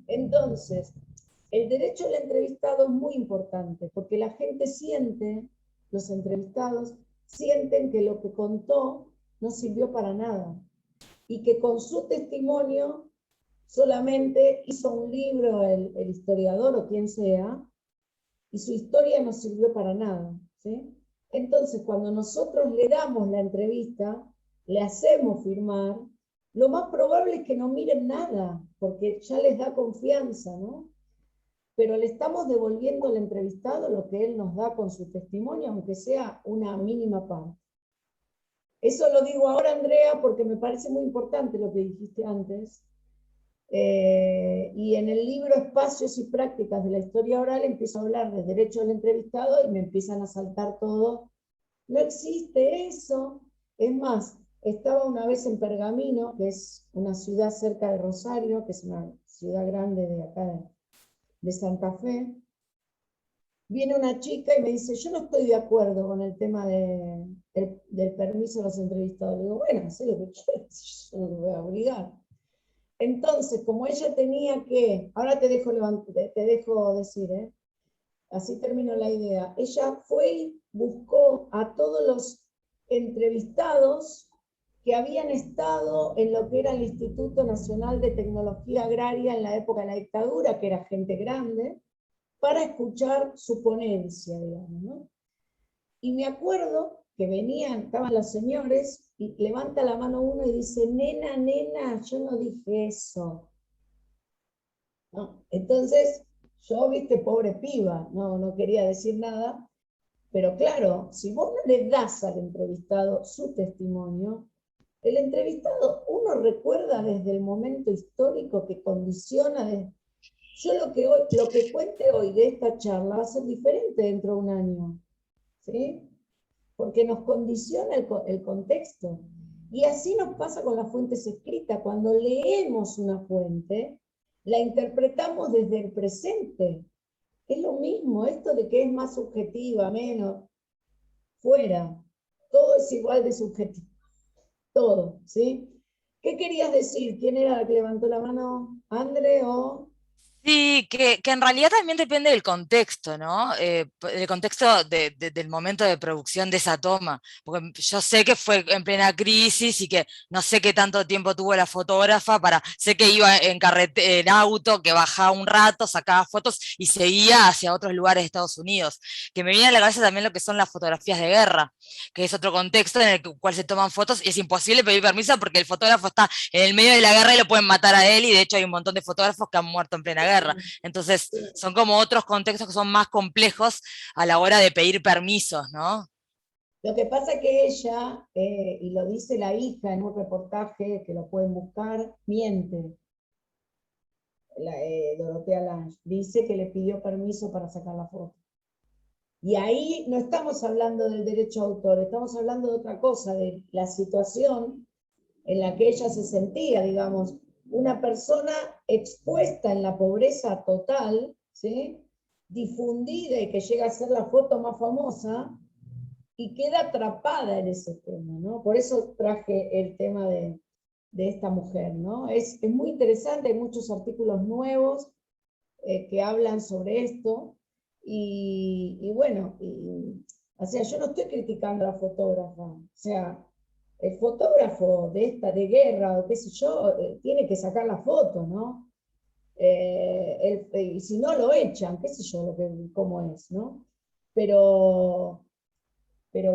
Entonces, el derecho al entrevistado es muy importante, porque la gente siente, los entrevistados, sienten que lo que contó no sirvió para nada. Y que con su testimonio solamente hizo un libro el historiador o quien sea, y su historia no sirvió para nada, ¿sí? Entonces, cuando nosotros le damos la entrevista, le hacemos firmar, lo más probable es que no miren nada, porque ya les da confianza, ¿no? Pero le estamos devolviendo al entrevistado lo que él nos da con su testimonio, aunque sea una mínima parte. Eso lo digo ahora, Andrea, porque me parece muy importante lo que dijiste antes. Y en el libro Espacios y Prácticas de la Historia Oral empiezo a hablar de derecho del entrevistado y me empiezan a saltar todo. No existe eso. Es más, estaba una vez en Pergamino, que es una ciudad cerca de Rosario, que es una ciudad grande de acá de Santa Fe. Viene una chica y me dice, yo no estoy de acuerdo con el tema del permiso a los entrevistados. Le digo, bueno, sé lo que quieras, yo no te voy a obligar. Entonces, como ella tenía que, ahora te dejo decir, así termino la idea, ella fue y buscó a todos los entrevistados que habían estado en lo que era el Instituto Nacional de Tecnología Agraria en la época de la dictadura, que era gente grande, para escuchar su ponencia, digamos, ¿no? Y me acuerdo que estaban los señores, y levanta la mano uno y dice, nena, nena, yo no dije eso. ¿No? Entonces, yo, viste, pobre piba, no quería decir nada, pero claro, si vos no le das al entrevistado su testimonio, el entrevistado, uno recuerda desde el momento histórico que condiciona. Yo lo que cuente hoy de esta charla va a ser diferente dentro de un año, ¿sí? Porque nos condiciona el contexto. Y así nos pasa con las fuentes escritas. Cuando leemos una fuente, la interpretamos desde el presente. Es lo mismo, esto de que es más subjetiva, menos, fuera. Todo es igual de subjetivo. Todo, ¿sí? ¿Qué querías decir? ¿Quién era la que levantó la mano? ¿Andre o...? Sí, que en realidad también depende del contexto, ¿no? El contexto del momento de producción de esa toma, porque yo sé que fue en plena crisis y que no sé qué tanto tiempo tuvo la fotógrafa sé que iba en auto, que bajaba un rato, sacaba fotos y seguía hacia otros lugares de Estados Unidos, que me viene a la cabeza también lo que son las fotografías de guerra, que es otro contexto en el cual se toman fotos y es imposible pedir permiso porque el fotógrafo está en el medio de la guerra y lo pueden matar a él, y de hecho hay un montón de fotógrafos que han muerto en plena guerra. Entonces, son como otros contextos que son más complejos a la hora de pedir permisos, ¿no? Lo que pasa es que ella, y lo dice la hija en un reportaje que lo pueden buscar, miente. Dorotea Lange dice que le pidió permiso para sacar la foto. Y ahí no estamos hablando del derecho a autor, estamos hablando de otra cosa, de la situación en la que ella se sentía, digamos, una persona expuesta en la pobreza total, ¿sí? Difundida y que llega a ser la foto más famosa, y queda atrapada en ese tema, ¿no? Por eso traje el tema de esta mujer, ¿no? Es muy interesante, hay muchos artículos nuevos que hablan sobre esto, y bueno, o sea, yo no estoy criticando a la fotógrafa, o sea, el fotógrafo de guerra, o qué sé yo, tiene que sacar la foto, ¿no? Y si no lo echan, qué sé yo, cómo es, ¿no? Pero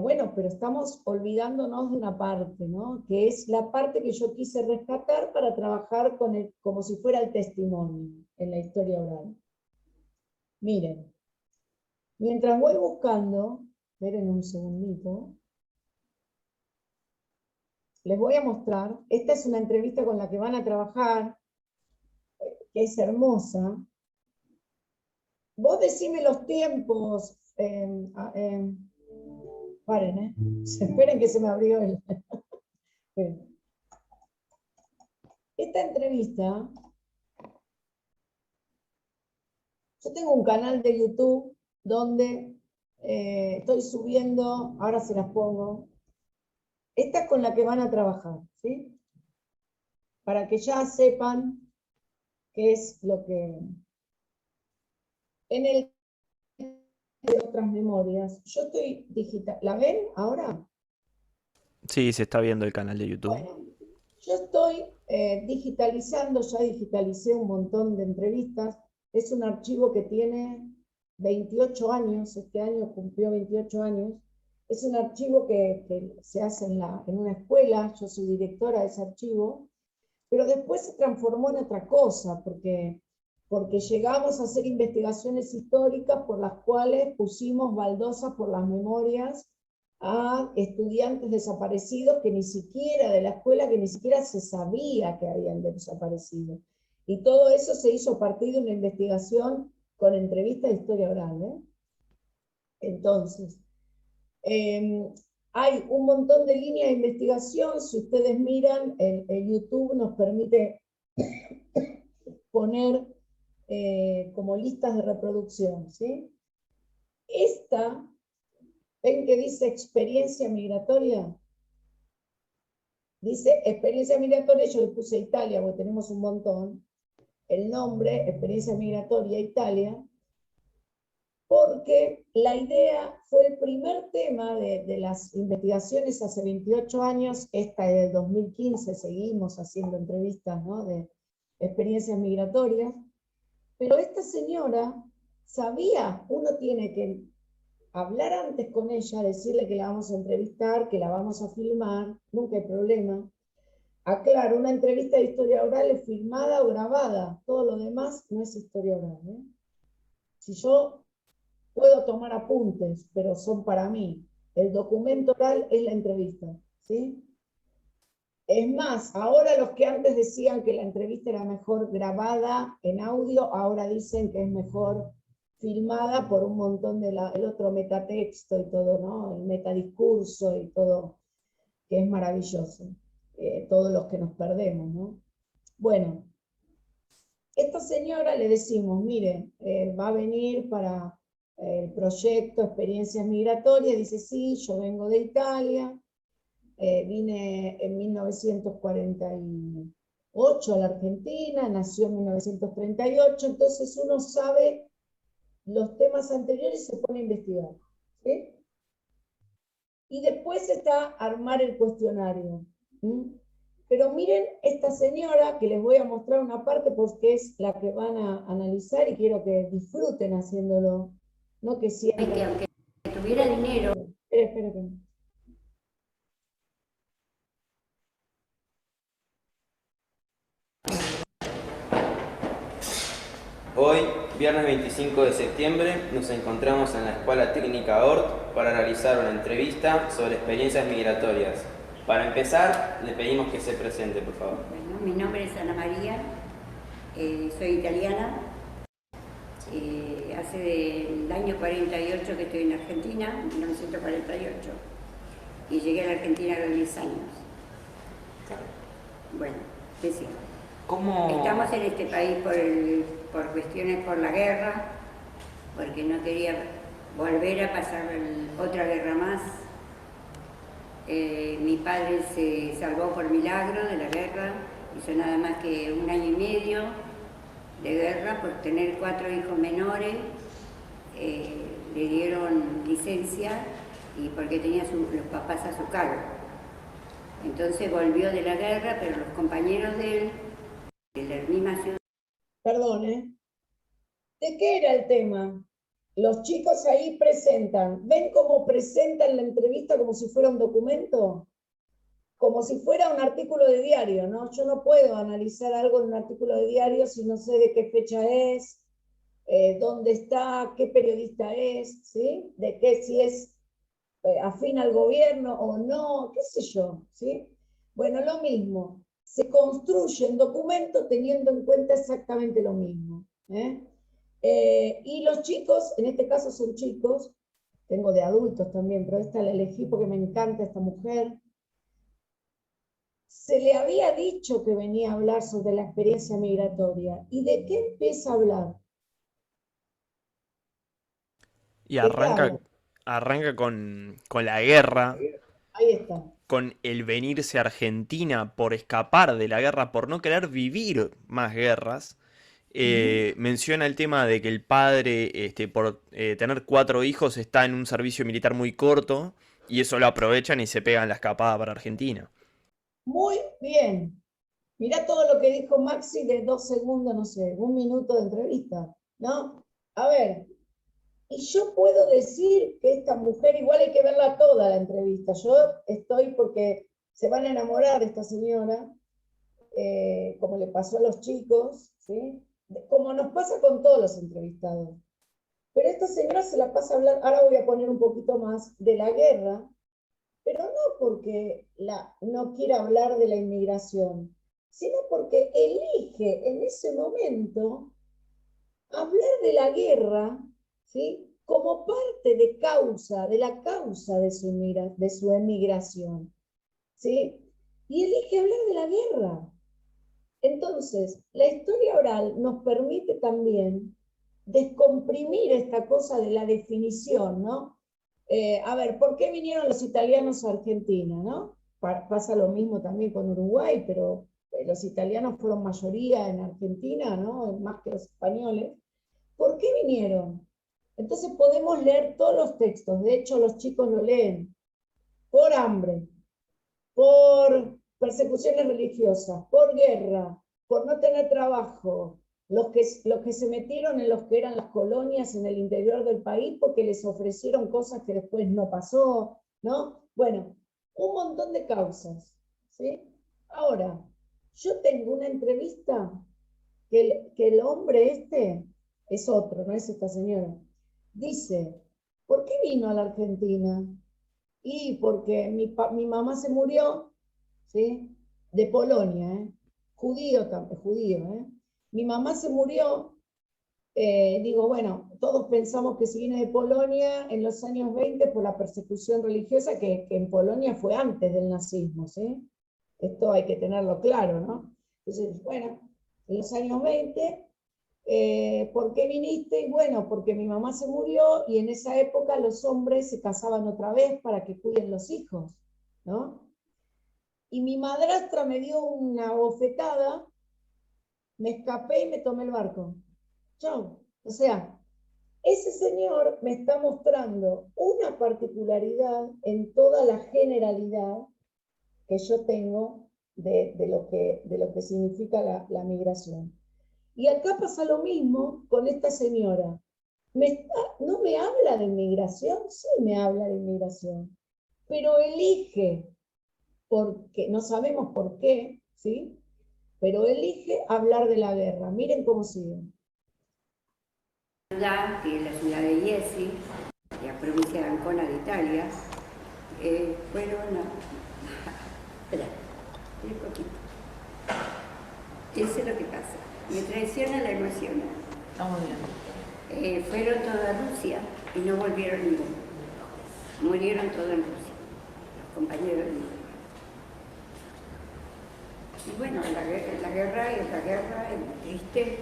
bueno, pero estamos olvidándonos de una parte, ¿no? Que es la parte que yo quise rescatar para trabajar como si fuera el testimonio en la historia oral. Miren, mientras voy buscando, esperen un segundito, les voy a mostrar, esta es una entrevista con la que van a trabajar, que es hermosa. Vos decime los tiempos, paren, esperen que se me abrió el... Esta entrevista, yo tengo un canal de YouTube donde estoy subiendo, ahora se las pongo, esta es con la que van a trabajar, ¿sí? Para que ya sepan qué es lo que... En el de otras memorias, yo estoy digital, ¿la ven ahora? Sí, se está viendo el canal de YouTube. Bueno, yo estoy digitalizando, ya digitalicé un montón de entrevistas, es un archivo que tiene 28 años, este año cumplió 28 años, es un archivo que se hace en una escuela, yo soy directora de ese archivo, pero después se transformó en otra cosa, porque llegamos a hacer investigaciones históricas por las cuales pusimos baldosas por las memorias a estudiantes desaparecidos que ni siquiera de la escuela, que ni siquiera se sabía que habían desaparecido. Y todo eso se hizo a partir de una investigación con entrevistas de historia oral, ¿eh? Entonces, hay un montón de líneas de investigación, si ustedes miran, el YouTube nos permite poner como listas de reproducción, ¿sí? Esta, ¿ven que dice experiencia migratoria? Dice experiencia migratoria, yo le puse Italia, porque tenemos un montón, el nombre, experiencia migratoria Italia, porque la idea fue el primer tema de las investigaciones hace 28 años, esta es del 2015, seguimos haciendo entrevistas, ¿no?, de experiencias migratorias, pero esta señora sabía, uno tiene que hablar antes con ella, decirle que la vamos a entrevistar, que la vamos a filmar, nunca hay problema. Aclaro, una entrevista de historia oral es filmada o grabada, todo lo demás no es historia oral, ¿eh? Si yo puedo tomar apuntes, pero son para mí, el documento oral es la entrevista, ¿sí? Es más, ahora los que antes decían que la entrevista era mejor grabada en audio, ahora dicen que es mejor filmada por un montón de el otro metatexto y todo, ¿no? El metadiscurso y todo, que es maravilloso. Todos los que nos perdemos, ¿no? Bueno, esta señora le decimos, mire, va a venir para el proyecto Experiencias Migratorias, dice, sí, yo vengo de Italia, vine en 1948 a la Argentina, nació en 1938, entonces uno sabe los temas anteriores y se pone a investigar, ¿sí? Y después está armar el cuestionario. ¿Sí? Pero miren esta señora, que les voy a mostrar una parte porque es la que van a analizar y quiero que disfruten haciéndolo, no que sientan... Que aunque tuviera dinero... Espera. Hoy, viernes 25 de septiembre, nos encontramos en la Escuela Técnica ORT para realizar una entrevista sobre experiencias migratorias. Para empezar, le pedimos que se presente, por favor. Bueno, mi nombre es Ana María, soy italiana. Hace del año 48 que estoy en Argentina, 1948, y llegué a la Argentina a los 10 años. Bueno, decía. ¿Cómo? Estamos en este país por cuestiones por la guerra, porque no quería volver a pasar otra guerra más. Mi padre se salvó por milagro de la guerra, hizo nada más que 1 año y medio de guerra por tener 4 hijos menores, le dieron licencia y porque tenía los papás a su cargo. Entonces volvió de la guerra, pero los compañeros de él, de la misma ciudad... Perdón, ¿de qué era el tema? Los chicos ahí presentan, ¿ven cómo presentan la entrevista como si fuera un documento? Como si fuera un artículo de diario, ¿no? Yo no puedo analizar algo en un artículo de diario si no sé de qué fecha es, dónde está, qué periodista es, ¿sí? De qué, si es afín al gobierno o no, qué sé yo, ¿sí? Bueno, lo mismo. Se construye un documento teniendo en cuenta exactamente lo mismo. Y los chicos, en este caso son chicos, tengo de adultos también, pero esta la elegí porque me encanta esta mujer. se le había dicho que venía a hablar sobre la experiencia migratoria. ¿Y de qué empieza a hablar? Y ¿De qué arranca, habla? arranca con la guerra, Ahí está. con el venirse a Argentina por escapar de la guerra, por no querer vivir más guerras. Menciona el tema de que el padre, por tener 4 hijos, está en un servicio militar muy corto y eso lo aprovechan y se pegan la escapada para Argentina. Muy bien. Mirá todo lo que dijo Maxi de 2 segundos, no sé, 1 minuto de entrevista, ¿no? A ver, y yo puedo decir que esta mujer, igual hay que verla toda la entrevista, yo estoy porque se van a enamorar de esta señora, como le pasó a los chicos, ¿sí? Como nos pasa con todos los entrevistados. Pero esta señora se la pasa a hablar, ahora voy a poner un poquito más, de la guerra, pero no porque no quiera hablar de la inmigración, sino porque elige en ese momento hablar de la guerra, ¿sí? Como parte de la causa de su emigración, ¿sí? Y elige hablar de la guerra. Entonces, la historia oral nos permite también descomprimir esta cosa de la definición, ¿no? A ver, ¿por qué vinieron los italianos a Argentina, no? Pasa lo mismo también con Uruguay, pero los italianos fueron mayoría en Argentina, ¿no? Más que los españoles. ¿Por qué vinieron? Entonces podemos leer todos los textos, de hecho los chicos lo leen, por hambre, por persecuciones religiosas, por guerra, por no tener trabajo, los que se metieron en los que eran las colonias en el interior del país porque les ofrecieron cosas que después no pasó, ¿no? Bueno, un montón de causas, ¿sí? Ahora, yo tengo una entrevista que el hombre es otro, no es esta señora, dice, ¿por qué vino a la Argentina? Y porque mi mamá se murió, ¿sí? De Polonia, judío, Mi mamá se murió, digo, bueno, todos pensamos que se viene de Polonia en los años 20 por la persecución religiosa que en Polonia fue antes del nazismo, ¿sí? Esto hay que tenerlo claro, ¿no? Entonces, bueno, en los años 20, ¿por qué viniste? Y bueno, porque mi mamá se murió y en esa época los hombres se casaban otra vez para que cuiden los hijos, ¿no? Y mi madrastra me dio una bofetada, me escapé y me tomé el barco. Chau. O sea, ese señor me está mostrando una particularidad en toda la generalidad que yo tengo de lo que significa la migración. Y acá pasa lo mismo con esta señora. ¿No me habla de inmigración? Sí me habla de inmigración, pero elige, porque no sabemos por qué, ¿sí? Pero elige hablar de la guerra. Miren cómo siguen. Que es la ciudad de Iesi, la provincia de Ancona de Italia, fueron espera, un poquito. Eso es lo que pasa. Me traiciona la emoción. Estamos bien. Fueron todos a Rusia y no volvieron ninguno. Murieron todos en Rusia, los compañeros de mi mamá. Y bueno, la guerra es muy triste.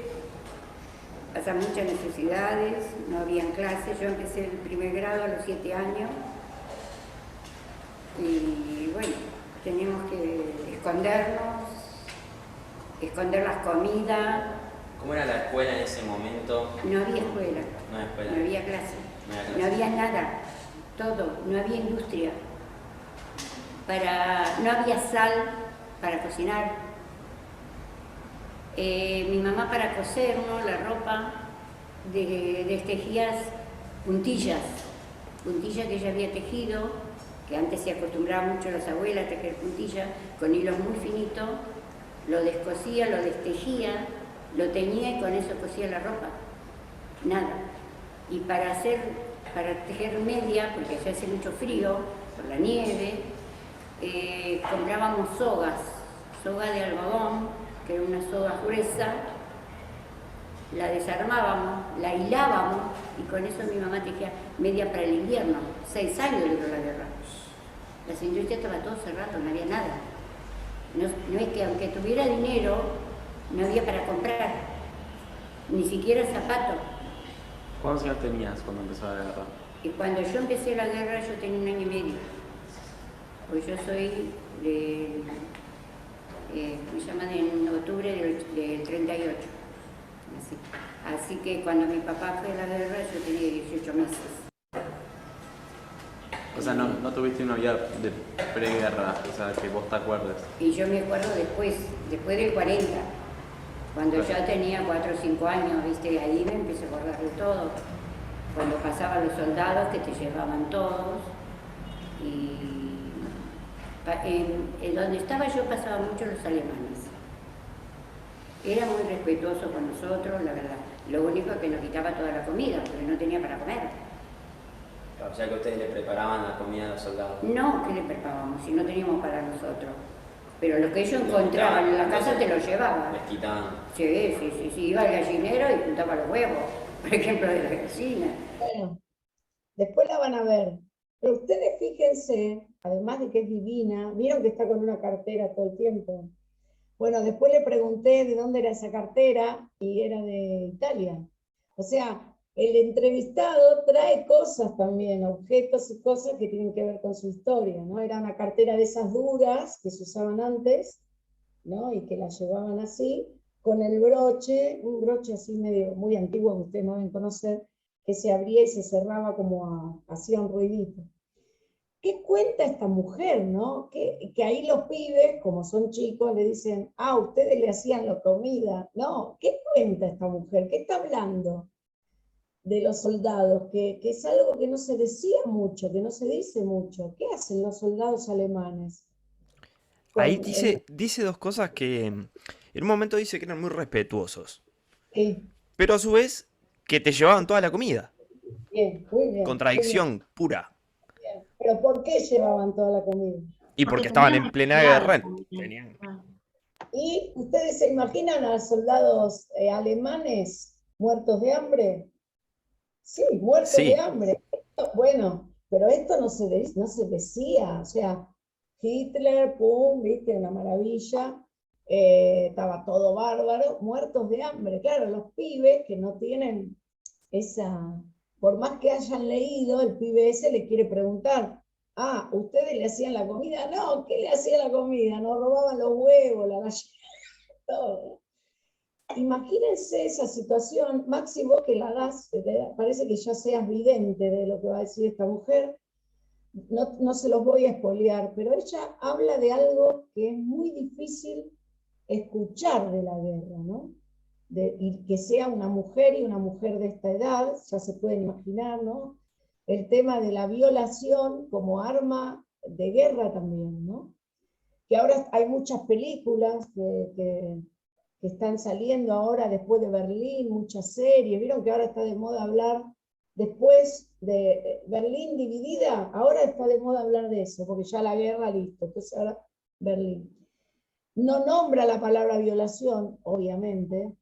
Pasan muchas necesidades, no habían clases. Yo empecé el primer grado a los 7 años. Y bueno, tenemos que escondernos, esconder las comidas. ¿Cómo era la escuela en ese momento? No había escuela, No no había clase, no había nada, todo, no había industria. No había sal para cocinar. Mi mamá para cosernos la ropa destejía puntillas que ella había tejido, que antes se acostumbraba mucho las abuelas a tejer puntillas con hilos muy finitos, lo descosía, lo destejía, lo teñía y con eso cosía la ropa. Nada. Y para tejer media, porque allá hace mucho frío, por la nieve, comprábamos soga de algodón, que era una soga gruesa, la desarmábamos, la hilábamos y con eso mi mamá tejía media para el invierno. 6 años duró la guerra. Las industrias estaban todo cerrado, no había nada. No es que aunque tuviera dinero, no había para comprar, ni siquiera zapatos. ¿Cuántos años tenías cuando empezó la guerra? Y cuando yo empecé la guerra yo tenía 1 año y medio. Pues yo soy me llaman en octubre del 38. Así que cuando mi papá fue a la guerra yo tenía 18 meses. O sea, no tuviste una vida de preguerra, o sea, que vos te acuerdes. Y yo me acuerdo después del 40, cuando Claro. ya tenía 4 o 5 años, ¿viste? Ahí me empecé a acordar de todo. Cuando pasaban los soldados que te llevaban todos. Y en donde estaba yo pasaban mucho los alemanes. Era muy respetuoso con nosotros, la verdad. Lo único es que nos quitaba toda la comida, porque no tenía para comer. O sea que ustedes le preparaban la comida a los soldados. No, ¿qué le preparábamos? Si no teníamos para nosotros. Pero lo que ellos encontraban en la casa te lo llevaban. Les quitaban. Sí, iba al gallinero y juntaba los huevos, por ejemplo, de la gallina. Bueno, después la van a ver. Pero ustedes fíjense, además de que es divina, vieron que está con una cartera todo el tiempo. Bueno, después le pregunté de dónde era esa cartera y era de Italia. O sea, el entrevistado trae cosas también, objetos y cosas que tienen que ver con su historia, ¿no? Era una cartera de esas duras que se usaban antes, ¿no? Y que la llevaban así, con el broche, un broche así medio muy antiguo que ustedes no deben conocer, que se abría y se cerraba como hacía un ruidito. ¿Qué cuenta esta mujer, no? Que ahí los pibes, como son chicos, le dicen, ustedes le hacían la comida. No, ¿qué cuenta esta mujer? ¿Qué está hablando de los soldados? Que es algo que no se decía mucho, que no se dice mucho. ¿Qué hacen los soldados alemanes? Ahí dice dos cosas que en un momento dice que eran muy respetuosos, pero a su vez que te llevaban toda la comida. Bien, muy bien. Contradicción pura. Bien. ¿Pero por qué llevaban toda la comida? Y porque estaban en plena guerra. Tenían... ¿Y ustedes se imaginan a soldados alemanes muertos de hambre? Sí, muertos Sí. de hambre. Bueno, pero esto no se decía, o sea, Hitler, pum, viste, una maravilla, estaba todo bárbaro, muertos de hambre. Claro, los pibes que no tienen esa, por más que hayan leído, el pibe ese le quiere preguntar, ¿ustedes le hacían la comida? No, ¿qué le hacía la comida? Nos robaban los huevos, la gallina, todo. Imagínense esa situación, Maxi, vos que la das, parece que ya seas vidente de lo que va a decir esta mujer, no se los voy a espolear, pero ella habla de algo que es muy difícil escuchar de la guerra, ¿no? Y que sea una mujer y una mujer de esta edad, ya se pueden imaginar, ¿no? El tema de la violación como arma de guerra también, ¿no? Que ahora hay muchas películas que están saliendo ahora después de Berlín, muchas series, vieron que ahora está de moda hablar, después de Berlín dividida, ahora está de moda hablar de eso, porque ya la guerra, listo, entonces ahora Berlín. No nombra la palabra violación, obviamente,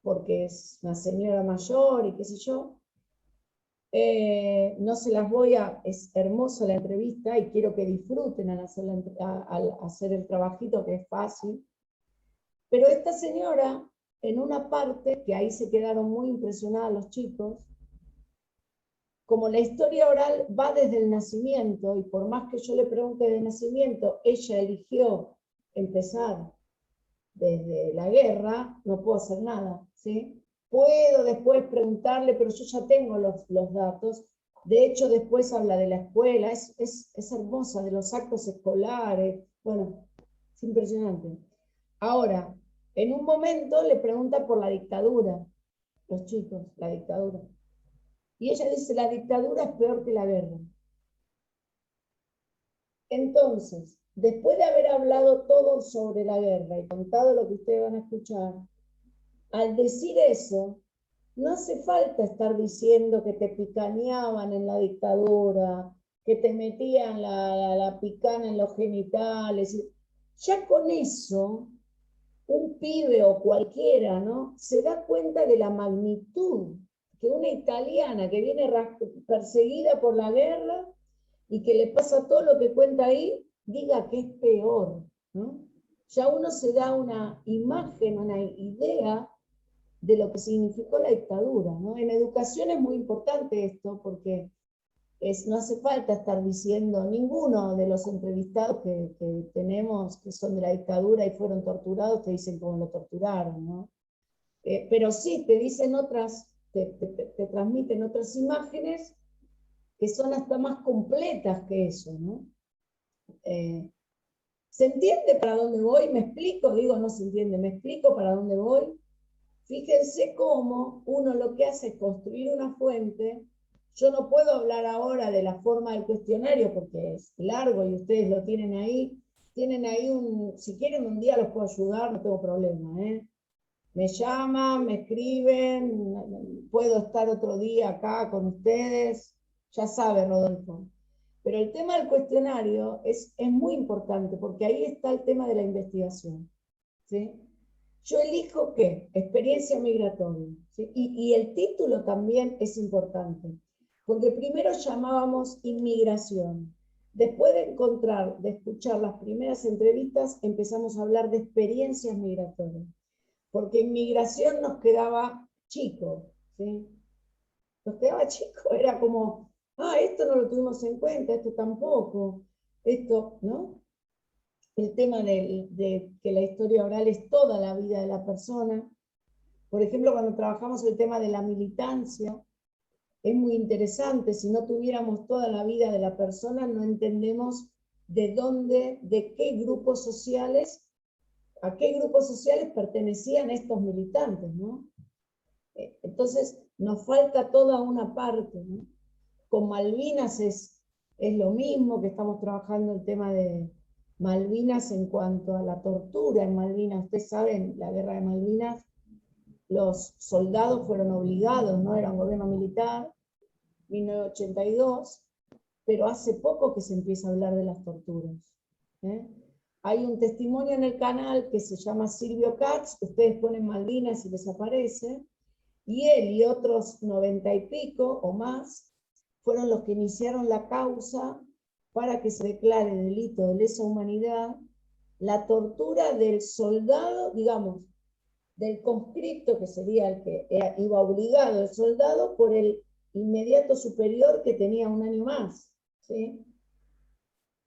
porque es una señora mayor y qué sé yo. No se las voy a... Es hermosa la entrevista y quiero que disfruten al hacer el trabajito, que es fácil. Pero esta señora, en una parte, que ahí se quedaron muy impresionados los chicos, como la historia oral va desde el nacimiento, y por más que yo le pregunte de nacimiento, ella eligió empezar desde la guerra, no puedo hacer nada, ¿sí? Puedo después preguntarle, pero yo ya tengo los datos. De hecho, después habla de la escuela, es hermosa, de los actos escolares, bueno, es impresionante. Ahora, en un momento le pregunta por la dictadura, los chicos, la dictadura. Y ella dice, la dictadura es peor que la guerra. Entonces, después de haber hablado todo sobre la guerra y contado lo que ustedes van a escuchar, al decir eso, no hace falta estar diciendo que te picaneaban en la dictadura, que te metían la picana en los genitales. Ya con eso, un pibe o cualquiera, ¿no? Se da cuenta de la magnitud que una italiana que viene perseguida por la guerra y que le pasa todo lo que cuenta ahí, diga que es peor, ¿no? ya uno se da una imagen, una idea de lo que significó la dictadura, ¿no? En educación es muy importante esto, porque no hace falta estar diciendo, ninguno de los entrevistados que tenemos que son de la dictadura y fueron torturados, te dicen cómo lo torturaron, ¿no? Pero sí, te dicen otras, te transmiten otras imágenes que son hasta más completas que eso, ¿no? ¿Se entiende para dónde voy? ¿Me explico? Digo, no se entiende, ¿me explico para dónde voy? Fíjense cómo uno lo que hace es construir una fuente. Yo no puedo hablar ahora de la forma del cuestionario porque es largo y ustedes lo tienen ahí. Tienen ahí si quieren un día los puedo ayudar, no tengo problema, ¿eh? Me llaman, me escriben, puedo estar otro día acá con ustedes, ya sabe Rodolfo. Pero el tema del cuestionario es muy importante porque ahí está el tema de la investigación, ¿sí? Yo elijo ¿qué? Experiencia migratoria, ¿sí? Y el título también es importante, porque primero llamábamos inmigración. Después de escuchar las primeras entrevistas, empezamos a hablar de experiencias migratorias, porque inmigración nos quedaba chico, ¿sí? Nos quedaba chico, era como, esto no lo tuvimos en cuenta, esto tampoco, esto, ¿no? El tema de que la historia oral es toda la vida de la persona. Por ejemplo, cuando trabajamos el tema de la militancia, es muy interesante, si no tuviéramos toda la vida de la persona, no entendemos de dónde, de qué grupos sociales, a qué grupos sociales pertenecían estos militantes, ¿no? Entonces, nos falta toda una parte, ¿no? Con Malvinas es lo mismo, que estamos trabajando el tema de Malvinas en cuanto a la tortura en Malvinas. Ustedes saben, la guerra de Malvinas, los soldados fueron obligados, no era un gobierno militar, 1982, pero hace poco que se empieza a hablar de las torturas, ¿eh? Hay un testimonio en el canal que se llama Silvio Katz, ustedes ponen Malvinas y les aparece, y él y otros 90 y pico o más fueron los que iniciaron la causa para que se declare delito de lesa humanidad la tortura del soldado, digamos, del conscripto, que sería el que iba obligado el soldado, por el inmediato superior que tenía un año más, ¿sí?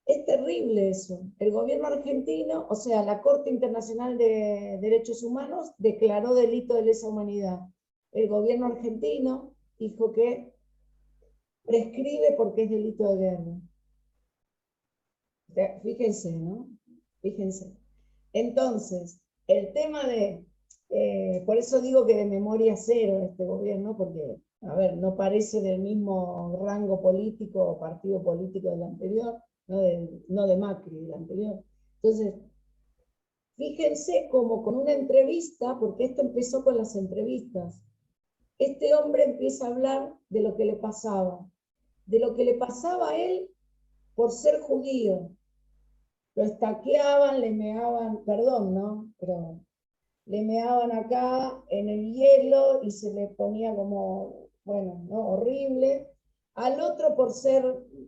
Es terrible eso. El gobierno argentino, o sea, la Corte Internacional de Derechos Humanos declaró delito de lesa humanidad. El gobierno argentino dijo que prescribe porque es delito de guerra. O sea, fíjense, ¿no? Fíjense. Entonces, el tema por eso digo que de memoria cero este gobierno, porque, a ver, no parece del mismo rango político o partido político del anterior, no de Macri, del anterior. Entonces, fíjense cómo con una entrevista, porque esto empezó con las entrevistas, este hombre empieza a hablar de lo que le pasaba a él por ser judío. Lo estaqueaban, le meaban, perdón, ¿no? Pero le meaban acá en el hielo y se le ponía como, bueno, ¿no? Horrible. Al otro por ser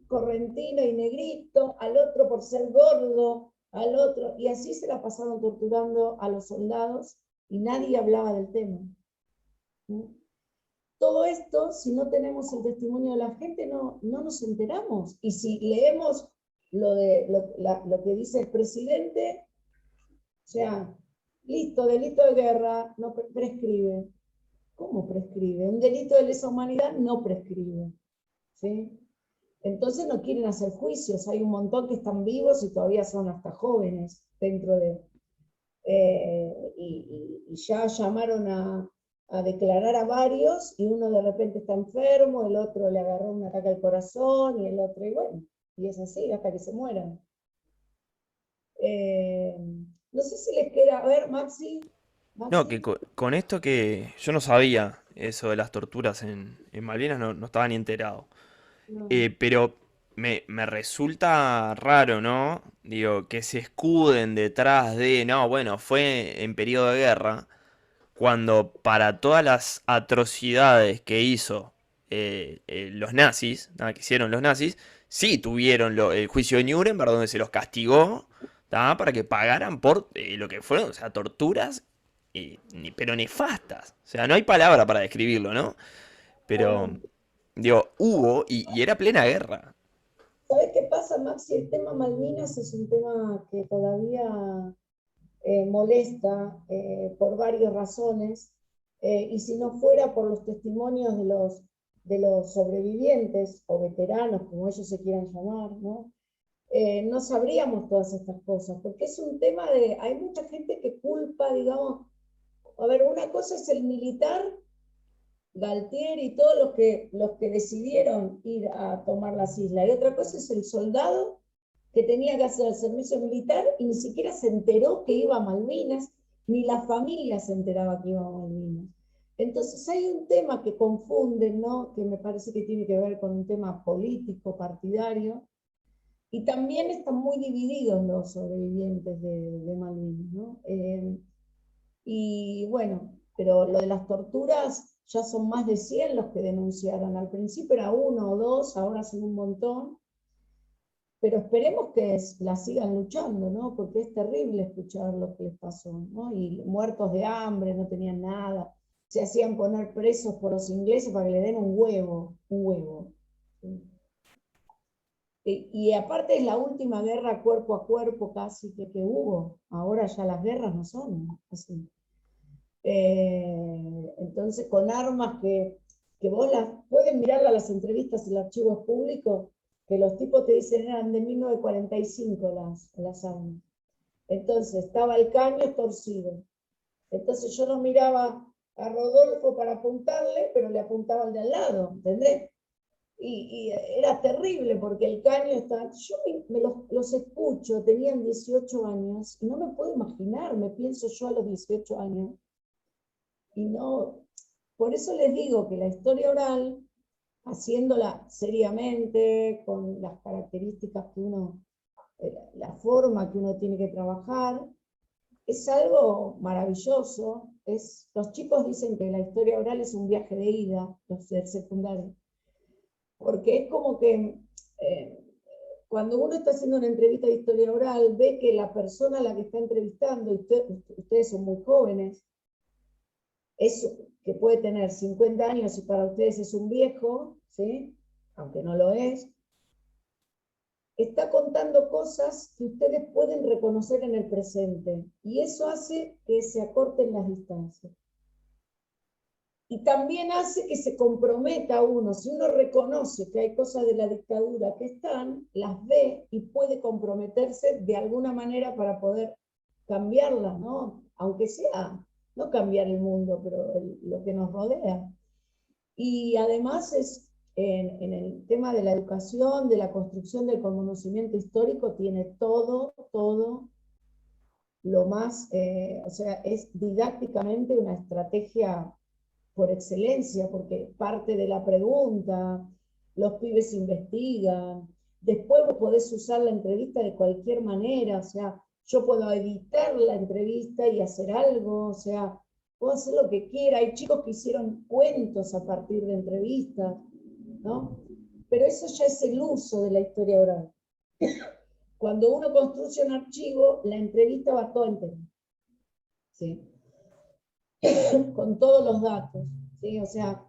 correntino y negrito, al otro por ser gordo, al otro, y así se la pasaron torturando a los soldados y nadie hablaba del tema. ¿Sí? Todo esto, si no tenemos el testimonio de la gente, no nos enteramos. Y si leemos lo que dice el presidente, o sea, listo, delito de guerra, no prescribe. ¿Cómo prescribe? Un delito de lesa humanidad no prescribe, ¿sí? Entonces no quieren hacer juicios, hay un montón que están vivos y todavía son hasta jóvenes dentro de... y ya llamaron a declarar a varios, y uno de repente está enfermo, el otro le agarró un ataque al corazón, y el otro, y bueno, y es así hasta que se mueran. No sé si les queda, a ver, Maxi. No, que con esto que yo no sabía eso de las torturas en Malvinas, no estaba ni enterado. No. Pero me resulta raro, ¿no? Digo, que se escuden detrás de, no, bueno, fue en periodo de guerra, cuando para todas las atrocidades que hizo los nazis, que hicieron los nazis, sí tuvieron el juicio de Nuremberg, donde se los castigó ¿tá? Para que pagaran por lo que fueron, o sea, torturas, pero nefastas. O sea, no hay palabra para describirlo, ¿no? Pero, Bueno, digo, hubo y era plena guerra. ¿sabes qué pasa, Maxi? El tema Malvinas es un tema que todavía molesta por varias razones, y si no fuera por los testimonios de los sobrevivientes o veteranos, como ellos se quieran llamar, ¿no? No sabríamos todas estas cosas, porque es un tema de, hay mucha gente que culpa, digamos, a ver, una cosa es el militar, Galtier y todos los que decidieron ir a tomar las islas, y otra cosa es el soldado que tenía que hacer el servicio militar y ni siquiera se enteró que iba a Malvinas, ni la familia se enteraba que iba a Malvinas. Entonces hay un tema que confunden, ¿no? Que me parece que tiene que ver con un tema político, partidario, y también están muy divididos los sobrevivientes de Malvinas, ¿no? Y bueno, pero lo de las torturas ya son más de 100 los que denunciaron. Al principio era 1 o 2, ahora son un montón. Pero esperemos que la sigan luchando, ¿no? Porque es terrible escuchar lo que les pasó, ¿no? Y muertos de hambre, no tenían nada. Se hacían poner presos por los ingleses para que le den un huevo, un huevo. ¿Sí? Y aparte es la última guerra cuerpo a cuerpo casi que hubo. Ahora ya las guerras no son así. Entonces con armas que vos pueden mirar las entrevistas y los archivos públicos, que los tipos te dicen eran de 1945 las armas. Entonces estaba el caño torcido. Entonces yo no miraba a Rodolfo para apuntarle, pero le apuntaba al de al lado, ¿entendés? Y era terrible porque el caño estaba... Yo los escucho, tenían 18 años, y no me puedo imaginar, me pienso yo a los 18 años, y no... Por eso les digo que la historia oral, haciéndola seriamente, con las características que uno, la forma que uno tiene que trabajar, es algo maravilloso. Los chicos dicen que la historia oral es un viaje de ida, los del secundario, porque es como que cuando uno está haciendo una entrevista de historia oral, ve que la persona a la que está entrevistando, ustedes son muy jóvenes, que puede tener 50 años y para ustedes es un viejo, ¿sí? Aunque no lo es, está contando cosas que ustedes pueden reconocer en el presente, y eso hace que se acorten las distancias. Y también hace que se comprometa uno, si uno reconoce que hay cosas de la dictadura que están, las ve y puede comprometerse de alguna manera para poder cambiarlas, ¿no? Aunque sea, no cambiar el mundo, pero lo que nos rodea. Y además en el tema de la educación, de la construcción del conocimiento histórico, tiene todo lo más, o sea, es didácticamente una estrategia por excelencia, porque parte de la pregunta, los pibes investigan, después vos podés usar la entrevista de cualquier manera, o sea, yo puedo editar la entrevista y hacer algo, o sea, puedo hacer lo que quiera. Hay chicos que hicieron cuentos a partir de entrevistas, ¿no? Pero eso ya es el uso de la historia oral. Cuando uno construye un archivo, la entrevista va toda entera, ¿sí? Con todos los datos, ¿sí? O sea,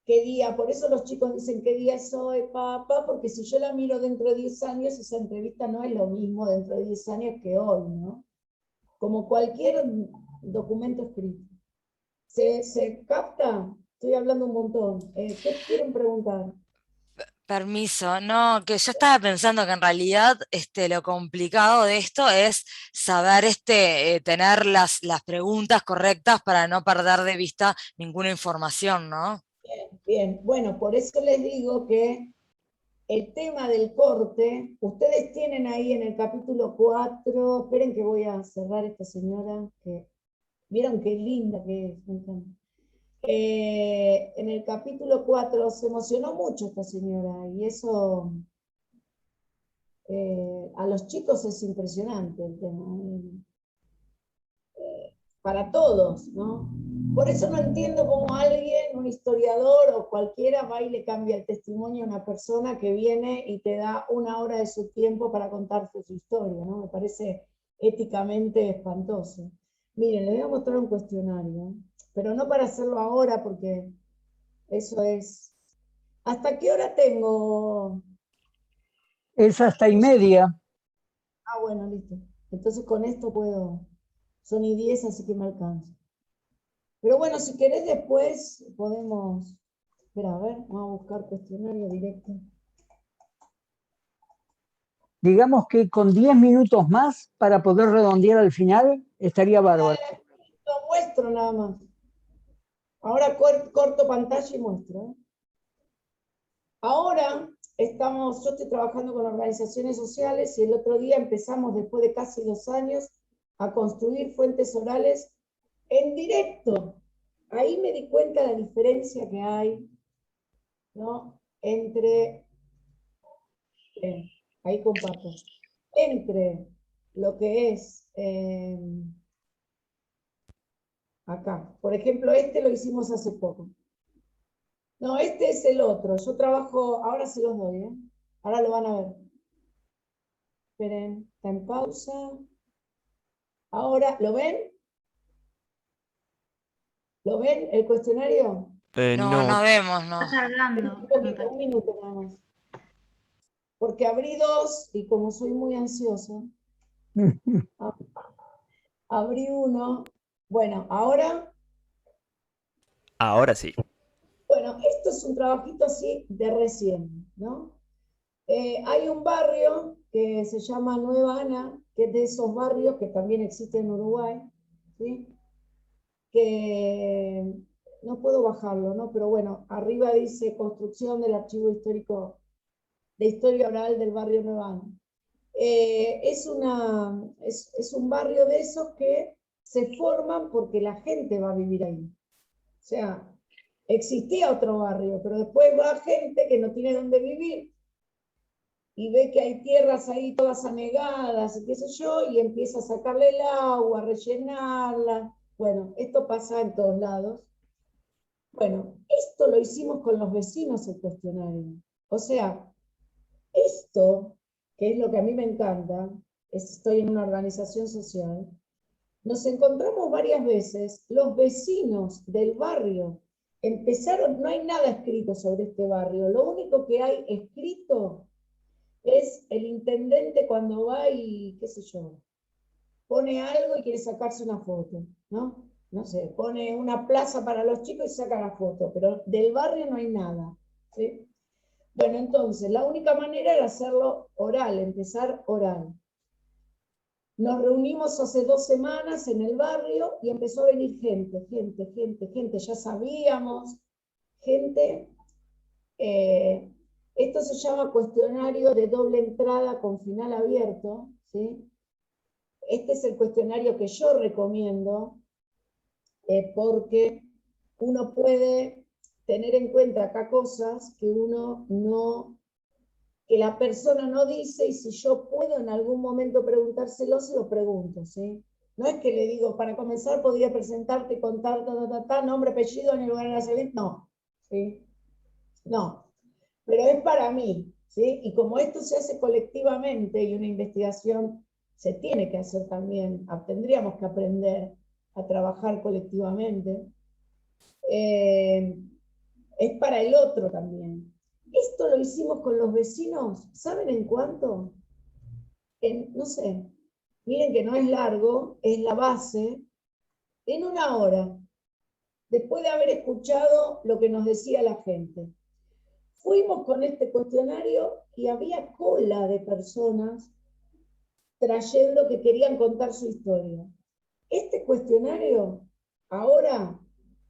qué día, por eso los chicos dicen qué día es hoy, papá, porque si yo la miro dentro de 10 años, esa entrevista no es lo mismo dentro de 10 años que hoy, ¿no? Como cualquier documento escrito. ¿Se capta? Estoy hablando un montón. ¿Qué quieren preguntar? Permiso, no, que yo estaba pensando que en realidad lo complicado de esto es saber tener las preguntas correctas para no perder de vista ninguna información, ¿no? Bien, bueno, por eso les digo que el tema del corte, ustedes tienen ahí en el capítulo 4, esperen que voy a cerrar esta señora, que vieron qué linda que es, me encanta. En el capítulo 4 se emocionó mucho esta señora, y eso a los chicos es impresionante el tema, para todos, ¿no? Por eso no entiendo cómo alguien, un historiador o cualquiera, va y le cambia el testimonio a una persona que viene y te da 1 hora de su tiempo para contarte su historia, ¿no? Me parece éticamente espantoso. Miren, les voy a mostrar un cuestionario, pero no para hacerlo ahora porque eso es... ¿Hasta qué hora tengo? Es hasta y media. Ah, bueno, listo. Entonces con esto puedo... Son y 10, así que me alcanza. Pero bueno, si querés después podemos... Espera, a ver, vamos a buscar cuestionario directo. Digamos que con 10 minutos más para poder redondear al final, estaría bárbaro. Lo muestro nada más. Ahora corto pantalla y muestro. ¿Eh? Ahora yo estoy trabajando con organizaciones sociales y el otro día empezamos, después de casi 2 años, a construir fuentes orales en directo. Ahí me di cuenta de la diferencia que hay, ¿no? Entre, ahí comparto, entre lo que es, acá, por ejemplo, este lo hicimos hace poco. No, este es el otro. Yo trabajo, ahora se los doy, ¿eh? Ahora lo van a ver. Esperen, está en pausa. Ahora, ¿lo ven? ¿Lo ven el cuestionario? No, no vemos, no. Está cargando. Un minuto nada más. Porque abrí 2 y como soy muy ansiosa, abrí 1. Bueno, ahora... Ahora sí. Bueno, esto es un trabajito así de recién, ¿no? Hay un barrio que se llama Nueva Ana, que es de esos barrios que también existen en Uruguay, ¿sí? Que no puedo bajarlo, ¿no? Pero bueno, arriba dice construcción del archivo histórico de historia oral del barrio Nueva Ana. Es un barrio de esos que se forman porque la gente va a vivir ahí. O sea, existía otro barrio, pero después va gente que no tiene dónde vivir y ve que hay tierras ahí todas anegadas y qué sé yo, y empieza a sacarle el agua, a rellenarla. Bueno, esto pasa en todos lados. Bueno, esto lo hicimos con los vecinos el cuestionario. O sea, esto, que es lo que a mí me encanta, estoy en una organización social, nos encontramos varias veces, los vecinos del barrio empezaron, no hay nada escrito sobre este barrio, lo único que hay escrito es el intendente cuando va y, qué sé yo, pone algo y quiere sacarse una foto, ¿no? No sé, pone una plaza para los chicos y saca la foto, pero del barrio no hay nada, ¿sí? Bueno, entonces, la única manera era hacerlo oral, empezar oral. Nos reunimos hace 2 semanas en el barrio y empezó a venir gente, ya sabíamos, gente. Esto se llama cuestionario de doble entrada con final abierto, ¿sí? Este es el cuestionario que yo recomiendo porque uno puede tener en cuenta acá cosas que uno no... que la persona no dice, y si yo puedo en algún momento preguntárselo, se lo pregunto, ¿sí? No es que le digo, para comenzar podría presentarte, contar, nombre, apellido, en el lugar de nacimiento, no, ¿sí? No, pero es para mí, ¿sí? Y como esto se hace colectivamente y una investigación se tiene que hacer también, tendríamos que aprender a trabajar colectivamente, es para el otro también. Esto lo hicimos con los vecinos, ¿saben en cuánto? No sé, miren que no es largo, es la base, en 1 hora, después de haber escuchado lo que nos decía la gente. Fuimos con este cuestionario y había cola de personas trayendo que querían contar su historia. Este cuestionario, ahora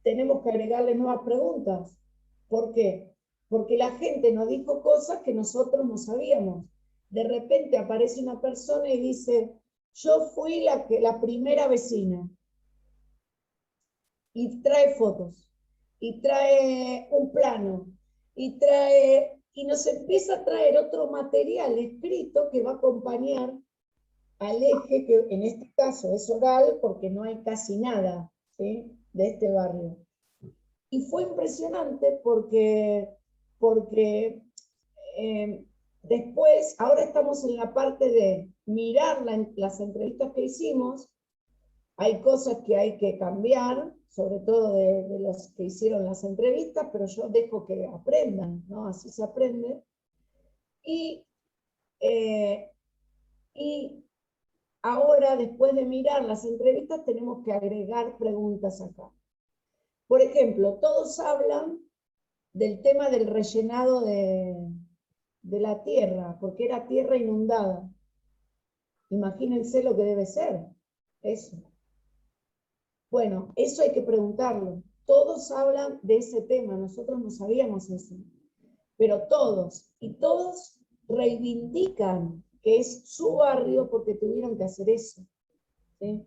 tenemos que agregarle nuevas preguntas. ¿Por qué? Porque la gente nos dijo cosas que nosotros no sabíamos. De repente aparece una persona y dice, yo fui la primera vecina. Y trae fotos, y trae un plano, y nos empieza a traer otro material escrito que va a acompañar al eje, que en este caso es oral, porque no hay casi nada, ¿sí?, de este barrio. Y fue impresionante porque después, ahora estamos en la parte de mirar las entrevistas que hicimos. Hay cosas que hay que cambiar, sobre todo de los que hicieron las entrevistas, pero yo dejo que aprendan, ¿no? Así se aprende. Y ahora, después de mirar las entrevistas, tenemos que agregar preguntas acá. Por ejemplo, todos hablan del tema del rellenado de la tierra, porque era tierra inundada. Imagínense lo que debe ser eso. Bueno, eso hay que preguntarlo. Todos hablan de ese tema, nosotros no sabíamos eso. Pero todos, y todos reivindican que es su barrio porque tuvieron que hacer eso. ¿Sí?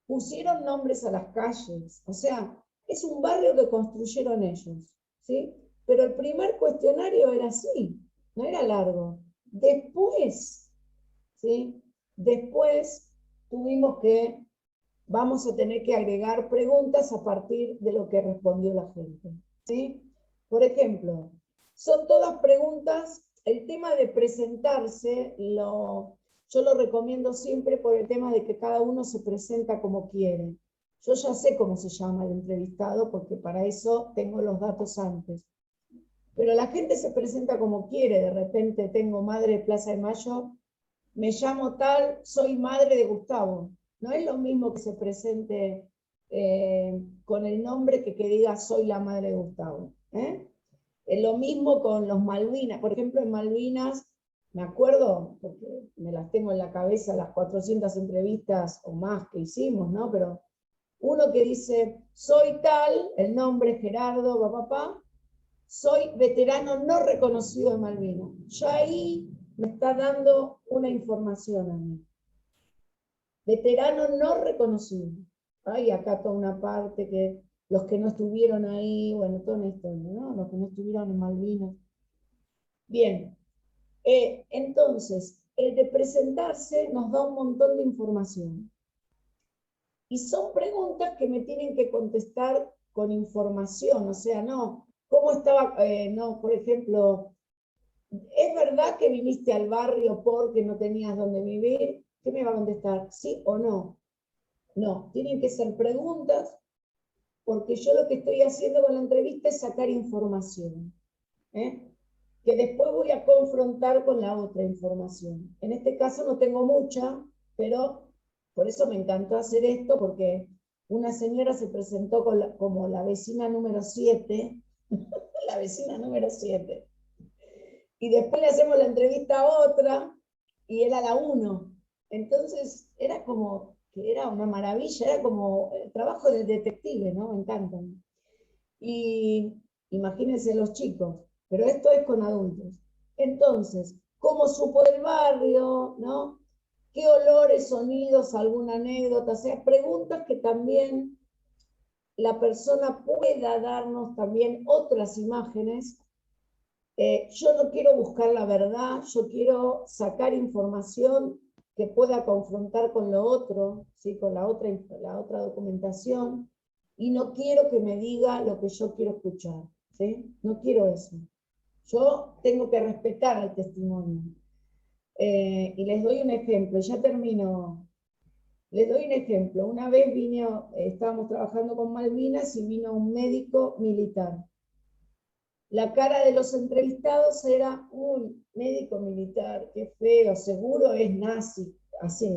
Pusieron nombres a las calles, o sea, es un barrio que construyeron ellos. ¿Sí? Pero el primer cuestionario era así, no era largo. Después, ¿sí? Después tuvimos que, vamos a tener que agregar preguntas a partir de lo que respondió la gente. ¿Sí? Por ejemplo, son todas preguntas, el tema de presentarse, yo lo recomiendo siempre por el tema de que cada uno se presenta como quiere. Yo ya sé cómo se llama el entrevistado, porque para eso tengo los datos antes. Pero la gente se presenta como quiere, de repente tengo madre de Plaza de Mayo, me llamo tal, soy madre de Gustavo. No es lo mismo que se presente con el nombre que diga soy la madre de Gustavo. Es lo mismo con los Malvinas. Por ejemplo, en Malvinas, me acuerdo, porque me las tengo en la cabeza, las 400 entrevistas o más que hicimos, ¿no? Pero uno que dice, soy tal, el nombre Gerardo, papá, soy veterano no reconocido de Malvinas. Ya ahí me está dando una información a mí. Veterano no reconocido. Hay acá toda una parte que los que no estuvieron ahí, bueno, toda una historia, ¿no? Los que no estuvieron en Malvinas. Bien, entonces, el de presentarse nos da un montón de información. Y son preguntas que me tienen que contestar con información, o sea, no, ¿cómo estaba? No, por ejemplo, ¿es verdad que viniste al barrio porque no tenías dónde vivir? ¿Qué me va a contestar? ¿Sí o no? No, tienen que ser preguntas, porque yo lo que estoy haciendo con la entrevista es sacar información, que después voy a confrontar con la otra información. En este caso no tengo mucha, pero por eso me encantó hacer esto, porque una señora se presentó como la vecina número 7, la vecina número 7, y después le hacemos la entrevista a otra, y era la 1. Entonces era como que era una maravilla, era como el trabajo de detective, ¿no? Me encantan. Y imagínense los chicos, pero esto es con adultos. Entonces, ¿cómo supo del barrio? ¿No? ¿Qué olores, sonidos, alguna anécdota? O sea, preguntas que también la persona pueda darnos también otras imágenes. Yo no quiero buscar la verdad, yo quiero sacar información que pueda confrontar con lo otro, ¿sí? Con la otra documentación, y no quiero que me diga lo que yo quiero escuchar, ¿sí? No quiero eso. Yo tengo que respetar el testimonio. Y les doy un ejemplo, ya termino. Les doy un ejemplo. Una vez estábamos trabajando con Malvinas y vino un médico militar. La cara de los entrevistados era un médico militar, qué feo, seguro es nazi, así,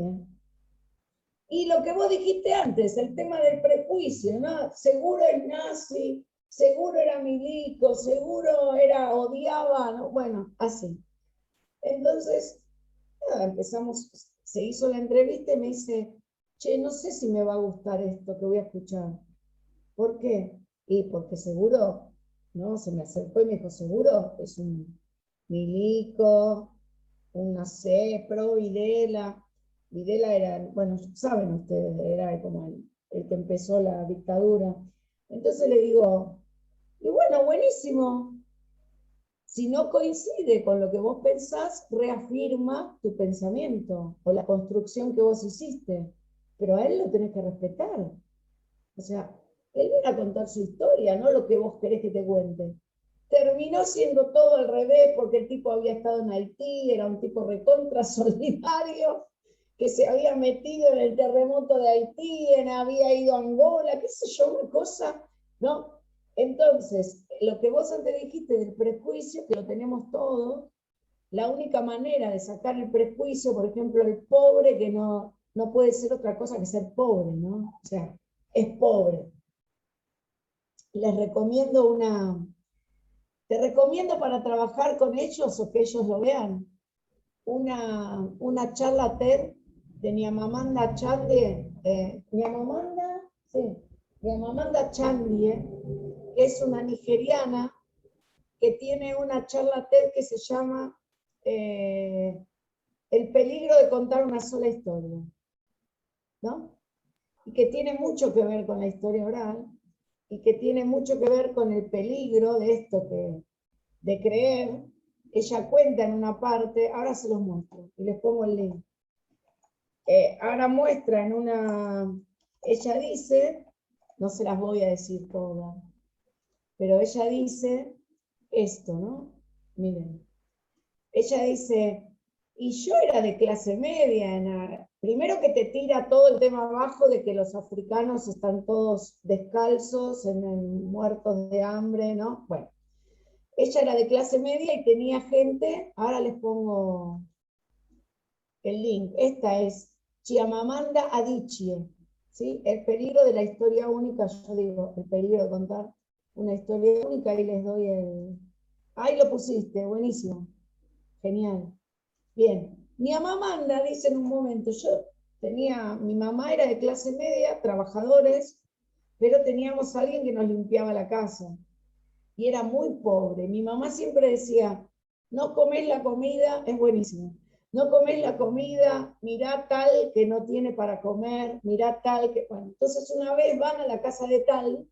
Y lo que vos dijiste antes, el tema del prejuicio, ¿no? Seguro es nazi, seguro era milico, seguro odiaba, ¿no? Bueno, así. Entonces, nada, empezamos, se hizo la entrevista y me dice, che, no sé si me va a gustar esto que voy a escuchar. ¿Por qué? Y porque seguro, ¿no? Se me acercó y me dijo, seguro es un milico, no sé, pro Videla. Videla era, bueno, saben ustedes, era como el que empezó la dictadura. Entonces le digo, y bueno, buenísimo. Si no coincide con lo que vos pensás, reafirma tu pensamiento o la construcción que vos hiciste. Pero a él lo tenés que respetar. O sea, él viene a contar su historia, no lo que vos querés que te cuente. terminó siendo todo al revés, porque el tipo había estado en Haití, era un tipo recontra solidario, que se había metido en el terremoto de Haití, había ido a Angola, qué sé yo, una cosa, ¿no? Entonces, lo que vos antes dijiste del prejuicio, que lo tenemos todos, la única manera de sacar el prejuicio, por ejemplo, el pobre, que no puede ser otra cosa que ser pobre, ¿no? O sea, es pobre. Les recomiendo te recomiendo para trabajar con ellos o que ellos lo vean, una charla TED de Nyamamanda Chandie, Nyamamanda Chandie, que es una nigeriana que tiene una charla TED que se llama El peligro de contar una sola historia, ¿no? Y que tiene mucho que ver con la historia oral, y que tiene mucho que ver con el peligro de esto de creer. Ella cuenta en una parte, ahora se los muestro, y les pongo el link. Ahora muestra ella dice, no se las voy a decir todas, pero ella dice esto, ¿no? Miren, ella dice, y yo era de clase media, primero que te tira todo el tema abajo de que los africanos están todos descalzos, muertos de hambre, ¿no? Bueno, ella era de clase media y tenía gente, ahora les pongo el link, esta es Chimamanda Adichie, ¿sí? El peligro de la historia única, yo digo, el peligro de contar una historia única, y les doy ahí lo pusiste, buenísimo, genial. Bien, mi Nyamamanda dice en un momento, mi mamá era de clase media, trabajadores, pero teníamos a alguien que nos limpiaba la casa, y era muy pobre. Mi mamá siempre decía, no comés la comida, es buenísimo, no comés la comida, mirá tal que no tiene para comer, mirá tal que... Bueno, entonces una vez van a la casa de tal,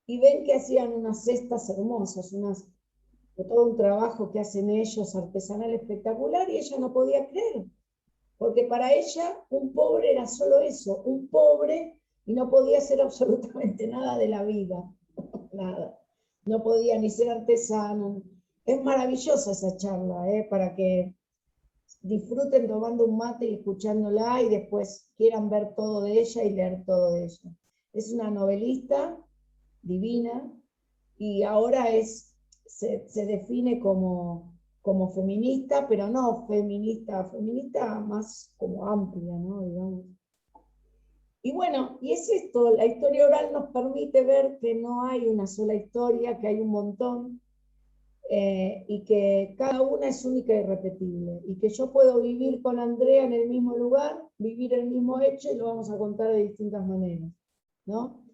y ven que hacían unas cestas hermosas, de todo un trabajo que hacen ellos, artesanal espectacular, y ella no podía creer, porque para ella un pobre era solo eso, un pobre, y no podía hacer absolutamente nada de la vida, nada, no podía ni ser artesano. Es maravillosa esa charla, para que disfruten tomando un mate y escuchándola, y después quieran ver todo de ella y leer todo de ella. Es una novelista divina, y ahora se define como feminista, pero no feminista más como amplia, ¿no? Digamos. Y bueno, y es esto, la historia oral nos permite ver que no hay una sola historia, que hay un montón, y que cada una es única y irrepetible, y que yo puedo vivir con Andrea en el mismo lugar, vivir el mismo hecho, y lo vamos a contar de distintas maneras, ¿no?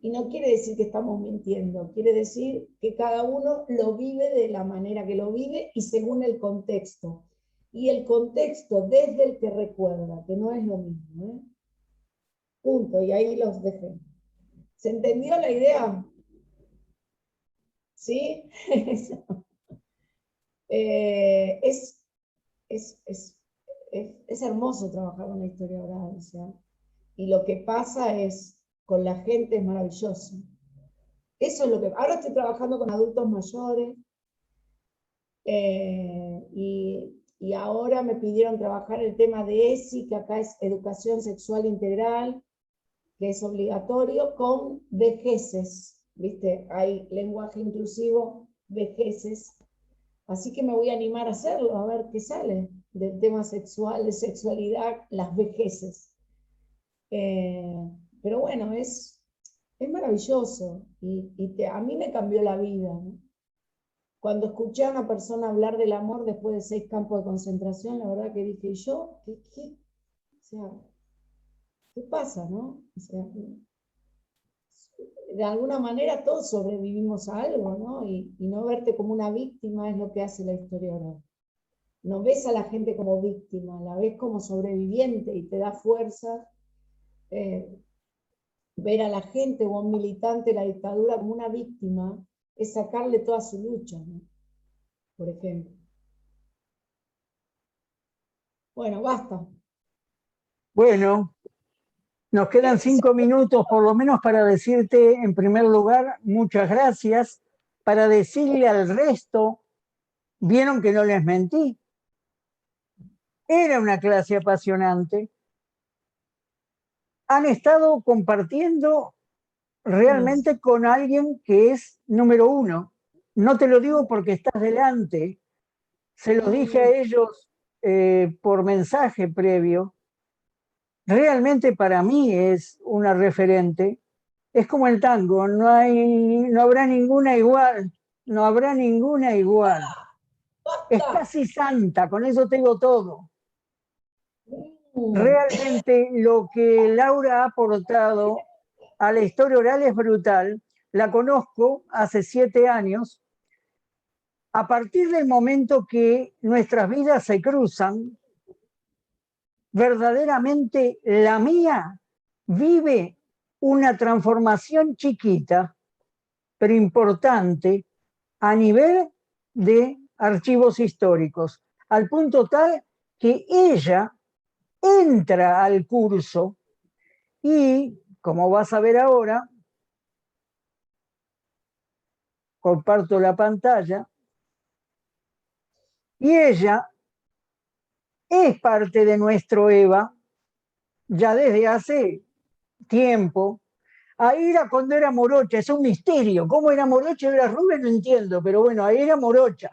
Y no quiere decir que estamos mintiendo, quiere decir que cada uno lo vive de la manera que lo vive y según el contexto. Y el contexto desde el que recuerda, que no es lo mismo, ¿eh? Punto, y ahí los dejé. ¿Se entendió la idea? ¿Sí? Es hermoso trabajar con la historia oral, o sea, y lo que pasa con la gente es maravilloso. Eso es lo que... Ahora estoy trabajando con adultos mayores, y ahora me pidieron trabajar el tema de ESI, que acá es Educación Sexual Integral, que es obligatorio, con vejeces, ¿viste? Hay lenguaje inclusivo, vejeces. Así que me voy a animar a hacerlo, a ver qué sale del tema sexual, de sexualidad, las vejeces. Pero bueno, es maravilloso, y a mí me cambió la vida, ¿no? Cuando escuché a una persona hablar del amor después de 6 campos de concentración, la verdad que dije, ¿y yo? O sea, ¿qué pasa, no? O sea, de alguna manera todos sobrevivimos a algo, ¿no? Y no verte como una víctima es lo que hace la historia oral. No ves a la gente como víctima, la ves como sobreviviente, y te da fuerza ver a la gente o a un militante de la dictadura como una víctima, es sacarle toda su lucha, ¿no? Por ejemplo. Bueno, basta. Bueno, nos quedan 5 minutos por lo menos para decirte, en primer lugar, muchas gracias para decirle al resto, vieron que no les mentí. Era una clase apasionante. Han estado compartiendo realmente con alguien que es número uno. No te lo digo porque estás delante. Se los dije a ellos por mensaje previo. Realmente para mí es una referente. Es como el tango, no habrá ninguna igual, no habrá ninguna igual. Es casi santa, con eso tengo todo. Realmente lo que Laura ha aportado a la historia oral es brutal. La conozco hace 7 años. A partir del momento que nuestras vidas se cruzan, verdaderamente la mía vive una transformación chiquita, pero importante, a nivel de archivos históricos, al punto tal que ella entra al curso y, como vas a ver ahora, comparto la pantalla, y ella es parte de nuestro EVA ya desde hace tiempo. Ahí era cuando era morocha, es un misterio. ¿Cómo era morocha y era rubia? No entiendo, pero bueno, ahí era morocha.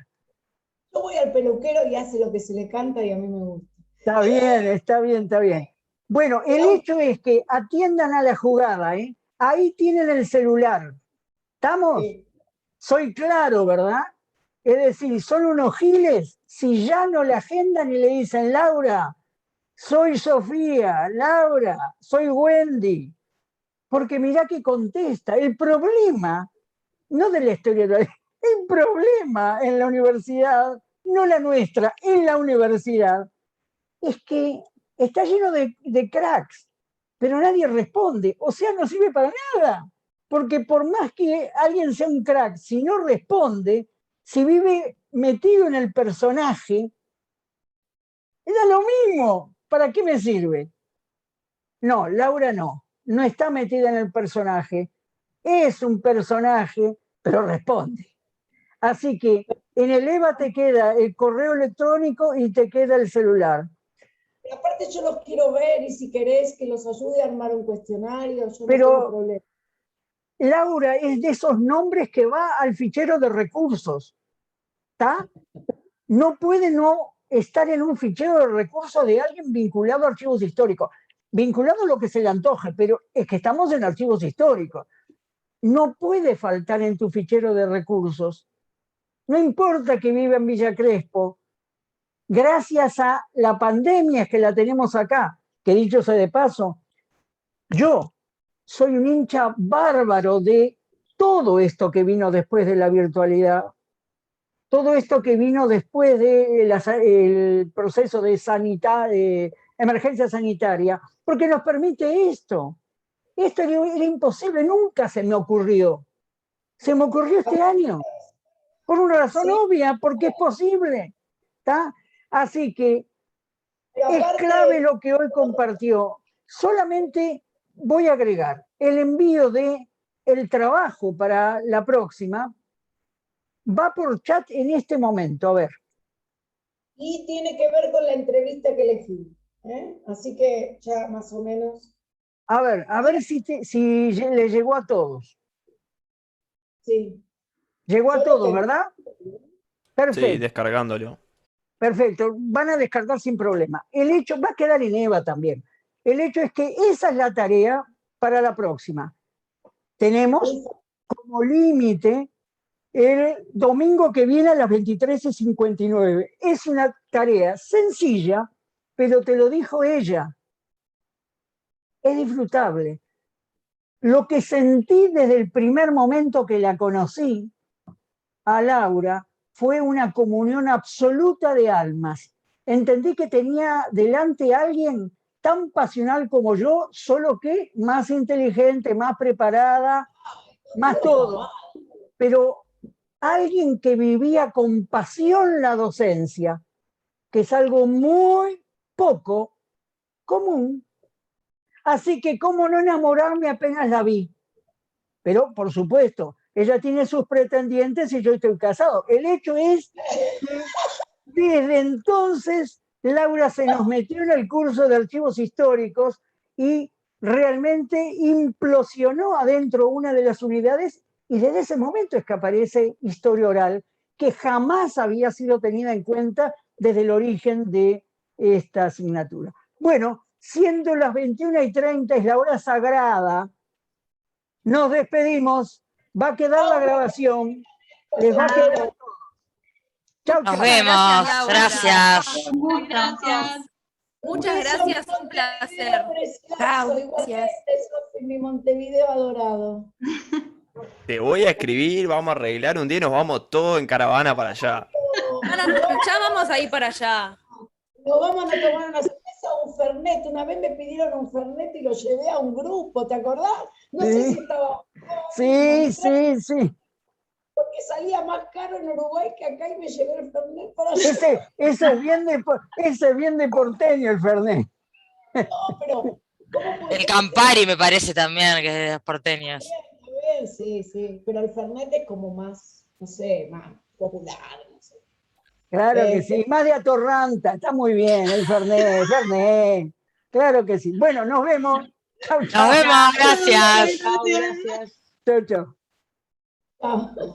Yo voy al peluquero y hace lo que se le canta y a mí me gusta. Está bien, está bien, está bien. Bueno, el hecho es que atiendan a la jugada, ¿eh? Ahí tienen el celular. ¿Estamos? Sí. Soy claro, ¿verdad? Es decir, son unos giles si ya no le agendan y le dicen, Laura, soy Sofía, Laura, soy Wendy. Porque mirá que contesta. El problema, no de la historia, el problema en la universidad, no la nuestra, en la universidad, es que está lleno de cracks, pero nadie responde. O sea, no sirve para nada. Porque por más que alguien sea un crack, si no responde, si vive metido en el personaje, da lo mismo. ¿Para qué me sirve? No, Laura no está metida en el personaje. Es un personaje, pero responde. Así que en el EVA te queda el correo electrónico y te queda el celular. Pero aparte yo los quiero ver y si querés que los ayude a armar un cuestionario, yo Pero no tengo problema. Laura es de esos nombres que va al fichero de recursos. ¿Está? No puede no estar en un fichero de recursos de alguien vinculado a archivos históricos. Vinculado a lo que se le antoje, pero es que estamos en archivos históricos. No puede faltar en tu fichero de recursos. No importa que viva en Villa Crespo. Gracias a la pandemia que la tenemos acá, que dicho sea de paso, yo soy un hincha bárbaro de todo esto que vino después de la virtualidad, todo esto que vino después del proceso de emergencia sanitaria, porque nos permite esto. Esto era imposible, nunca se me ocurrió. Se me ocurrió este año, por una razón obvia, porque es posible. ¿Está? Así que es clave lo que hoy compartió. Solamente voy a agregar el envío de el trabajo para la próxima. Va por chat en este momento, a ver. Y tiene que ver con la entrevista que elegí. Así que ya más o menos. A ver si le llegó a todos. Sí. Llegó a todos, ¿verdad? Perfecto. Sí, descargándolo. Perfecto, van a descargar sin problema. El hecho, va a quedar en EVA también. El hecho es que esa es la tarea para la próxima. Tenemos como límite el domingo que viene a las 23:59. Es una tarea sencilla, pero te lo dijo ella. Es disfrutable. Lo que sentí desde el primer momento que la conocí, a Laura, fue una comunión absoluta de almas. Entendí que tenía delante a alguien tan pasional como yo, solo que más inteligente, más preparada, más todo. Pero alguien que vivía con pasión la docencia, que es algo muy poco común. Así que cómo no enamorarme apenas la vi. Pero, por supuesto, ella tiene sus pretendientes y yo estoy casado. El hecho es que desde entonces Laura se nos metió en el curso de archivos históricos y realmente implosionó adentro una de las unidades, y desde ese momento es que aparece Historia Oral, que jamás había sido tenida en cuenta desde el origen de esta asignatura. Bueno, siendo las 21:30, es la hora sagrada, nos despedimos, va a quedar la grabación, les va a quedar todo. Chau, Nos chau. vemos, Laura. gracias. Gracias. Muchas gracias, un placer. Precioso, igualmente, Sofi, mi Montevideo adorado. Te voy a escribir, vamos a arreglar un día y nos vamos todos en caravana para allá. Ya vamos a ir para allá. Nos vamos a tomar una cerveza o un fernet. Una vez me pidieron un fernet y lo llevé a un grupo, ¿te acordás? No sé Sí. si estaba... Sí. Porque salía más caro en Uruguay que acá y me llevé el fernet para allá. Ese es bien de porteño el Fernet. No, pero... ¿cómo puede El ser? Campari me parece también, que es de los porteños. Bien, sí. Pero el fernet es como más, no sé, más popular, no sé. Claro que sí, más de atorranta, está muy bien el Fernet. Claro que sí. Bueno, nos vemos. Chau, chau. Nos vemos, gracias. Chau, chau. Chao.